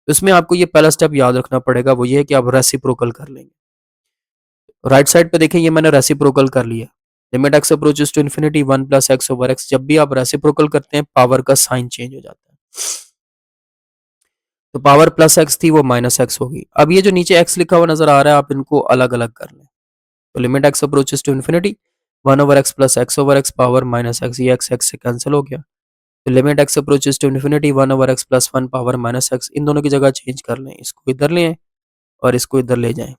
तो इसमें आपको ये पहला स्टेप याद रखना पड़ेगा, वो ये है कि आप रेसिप्रोकल कर लेंगे। राइट साइड पे देखें, ये मैंने रेसिप्रोकल कर लिया। Limit x approaches to infinity one plus x over x, जब भी आप रेसिप्रोकल करते हैं पावर का साइन चेंज हो जाता है। तो पावर प्लस एक्स थी वो माइनस एक्स होगी। अब ये जो नीचे एक्स लिखा हुआ नजर आ रहा है, आप इनको अलग अलग कर लें। तो limit x approaches to infinity one over x plus x over x power minus x, ये एक्स से कैंसिल हो गया। तो limit x approaches to infinity one over x plus one power minus x, इन दोनों की जगह चेंज कर लें, इसको इधर ले आएं और इसको इधर ले जाएं।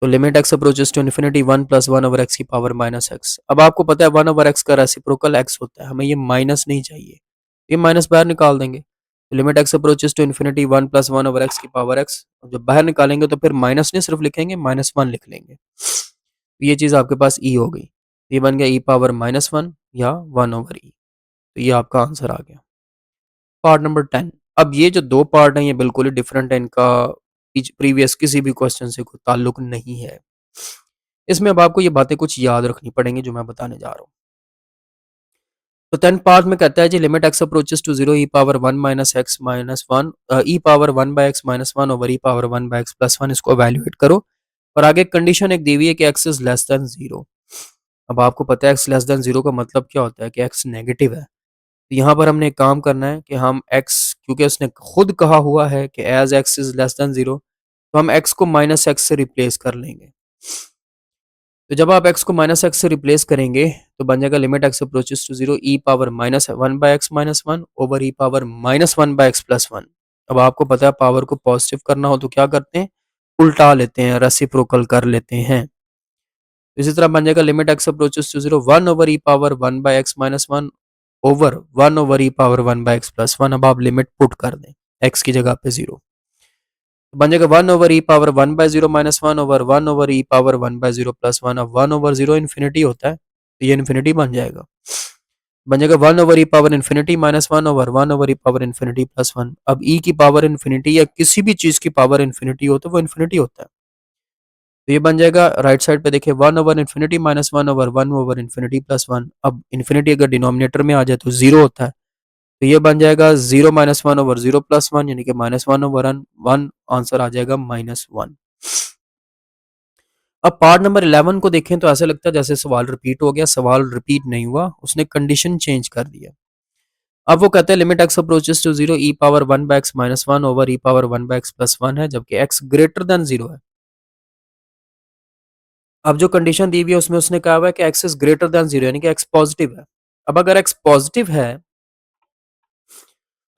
तो limit x approaches to infinity one plus one over x की पावर माइनस एक्स। अब आपको पता है वन ओवर एक्स का रेसिप्रोकल एक्स होता है, हमें ये माइनस नहीं चाहिए, ये माइनस बाहर निकाल देंगे। तो limit x approaches to infinity one plus one over x की पावर एक्स, जब बाहर निकालेंगे तो फिर माइनस नहीं सिर्फ लिखेंगे, माइनस वन लिख लेंगे। तो ये चीज़ आपके पास ई हो गई, ये बन गया ई पावर माइनस वन या वन ओवर ई। तो ये आपका आंसर आ गया। Part number 10। अब ये जो दो पार्ट हैं ये बिल्कुल ही डिफरेंट है, इनका प्रीवियस किसी भी क्वेश्चन से कोई ताल्लुक नहीं है। इसमें अब आपको ये बातें कुछ याद रखनी पड़ेंगी जो मैं बताने जा रहा हूँ। तो 10 पार्ट में कहता है जी limit x approaches to zero e power one minus x minus one e power one by x minus one over e power one by x plus one, इसको एवेल्युएट करो। और आगे कंडीशन एक दी हुई है कि x is less than zero. अब आपको पता है एक्स लेस देन जीरो का मतलब क्या होता है कि एक्स नेगेटिव है। तो यहाँ पर हमने एक काम करना है कि हम x, क्योंकि उसने खुद कहा हुआ है कि as x is less than zero, तो हम x को माइनस एक्स से रिप्लेस कर लेंगे। तो जब आप x को माइनस एक्स से रिप्लेस करेंगे तो बन जाएगा limit x approaches to zero e power minus one by x minus one over e power minus one by x plus one. अब आपको पता है पावर को पॉजिटिव करना हो तो क्या करते हैं, उल्टा लेते हैं, रेसिप्रोकल कर लेते हैं। इसी तरह बन जाएगा limit x approaches to zero one over e power one by x minus one over one over e power one by x plus one. अब आप लिमिट पुट कर दें एक्स की जगह पे जीरो, तो बन जाएगा one over e power one by zero minus one over one over e power one by zero plus one. अब वन ओवर जीरो इन्फिनिटी होता है तो ये इन्फिनिटी बन जाएगा, बन जाएगा one over e power infinity minus one over one over e power infinity plus one. अब ई की पावर इन्फिनिटी या किसी भी चीज की पावर इन्फिनिटी हो तो वो इन्फिनिटी होता है। तो ये बन जाएगा राइट साइड पे देखिए one over infinity minus one over infinity plus one. अब इन्फिनिटी अगर डिनोमिनेटर में आ जाए तो जीरो होता है, तो ये बन जाएगा zero minus one over zero plus one, यानी कि minus one over one, answer आ जाएगा माइनस वन। अब पार्ट नंबर 11 को देखें तो ऐसा लगता है जैसे सवाल रिपीट हो गया, सवाल रिपीट नहीं हुआ, उसने कंडीशन चेंज कर दिया। अब वो कहते हैं limit x approaches to zero e power one by x minus one over e power one by x plus one है, जबकि एक्स ग्रेटर देन जीरो है। अब जो कंडीशन दी हुई है उसमें उसने कहा हुआ है कि x is greater than zero, यानी कि एक्स पॉजिटिव है। अब अगर एक्स पॉजिटिव है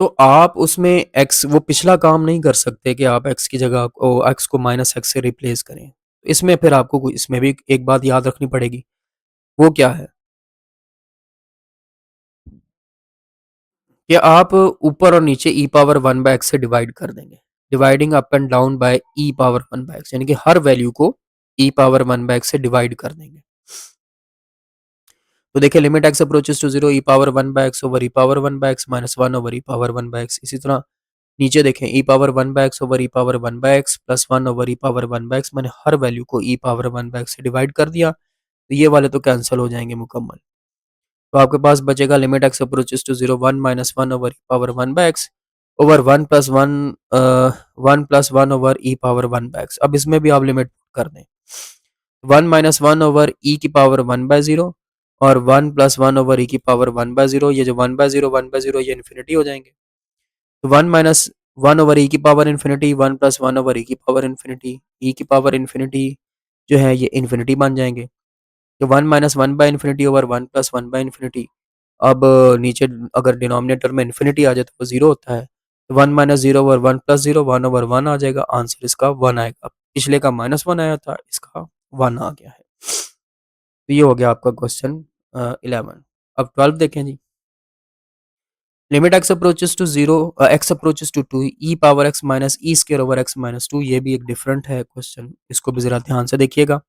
तो आप उसमें एक्स वो पिछला काम नहीं कर सकते कि आप एक्स की जगह एक्स को माइनस एक्स से रिप्लेस करें। इसमें फिर आपको इसमें भी एक बात याद रखनी पड़ेगी। वो क्या है कि आप ऊपर और नीचे e power one by x से डिवाइड कर देंगे। Dividing up and down by e power one by x, यानी कि हर वैल्यू को e power one by x से डिवाइड कर देंगे। तो देखिए limit x approaches to zero e power one by x over e power one by x minus one over e power one by x. इसी तरह नीचे देखें e power one by x over e power one by x plus one over e power one by x. मैंने हर वैल्यू को e power one by x से डिवाइड कर दिया, तो ये वाले तो कैंसिल हो जाएंगे मुकम्मल। तो आपके पास बचेगा limit x approaches to zero one minus one over e power one by x over one plus one over e power one by x. अब इसमें भी आप लिमिट कर दें, one minus one over e की पावर वन बाय जीरो और one plus one over e की पावर वन बाय जीरो। ये जो वन बाय जीरो ये इन्फिनिटी हो जाएंगे। तो one minus one over e की power infinity, one plus one over e की पावर इन्फिनिटी, ई की पावर इन्फिनिटी जो है ये इन्फिनिटी बन जाएंगे। तो one minus one by infinity over one plus one by infinity. अब नीचे अगर डिनोमिनेटर में इन्फिनिटी आ जाए तो वो जीरो होता है। One minus zero over one plus zero, one over one आ जाएगा। आंसर इसका वन आएगा। पिछले का माइनस वन आया था, इसका वन आ गया है। तो ये हो गया आपका क्वेश्चन 11। अब 12 देखें जी। Limit x approaches to zero x approaches to two e power x minus e square over x minus two. ये भी एक डिफरेंट है क्वेश्चन, इसको भी जरा ध्यान से देखिएगा।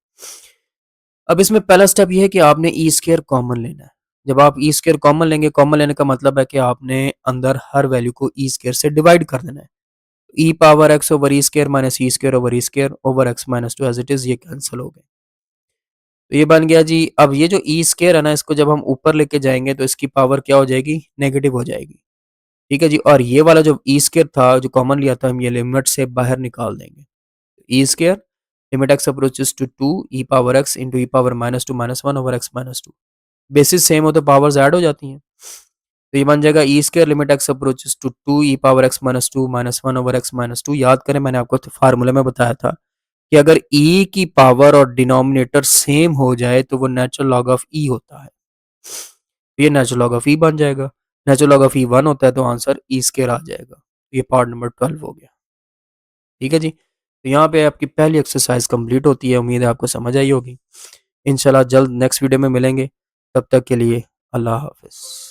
अब इसमें पहला स्टेप ये है कि आपने ई स्केयर कॉमन लेना है। जब आप ई स्केयर कॉमन लेंगे, कॉमन लेने का मतलब है कि आपने अंदर हर वैल्यू को ई स्केयर से डिवाइड कर देना है। E power x over e square minus e square over x minus two as it is, ये कैंसिल हो गए। तो ये बन गया जी। अब ये जो ई स्केयर है ना, इसको जब हम ऊपर लेके जाएंगे तो इसकी पावर क्या हो जाएगी, नेगेटिव हो जाएगी। ठीक है जी। और ये वाला जो ई स्केयर था जो कॉमन लिया था, हम ये लिमिट से बाहर निकाल देंगे। E square limit x approaches to two e power x into e power minus two minus one over x minus two. Basis same हो तो पावर्स ऐड हो जाती हैं। तो ये बन जाएगा e square limit x approaches to two e power x minus two minus one over x minus two. याद करें मैंने आपको तो फार्मूले में बताया था कि अगर ई की पावर और डिनोमिनेटर सेम हो जाए तो वो नेचुरल लॉग ऑफ ई होता है। ये नेचुरल लॉग ऑफ ई बन जाएगा। Natural log of e one होता है तो आंसर ई स्केयर आ जाएगा। ये पार्ट नंबर 12 हो गया। ठीक है जी। तो यहाँ पे आपकी पहली एक्सरसाइज कंप्लीट होती है। उम्मीद है आपको समझ आई होगी। इंशाल्लाह जल्द नेक्स्ट वीडियो में मिलेंगे। तब तक के लिए अल्लाह हाफिज़।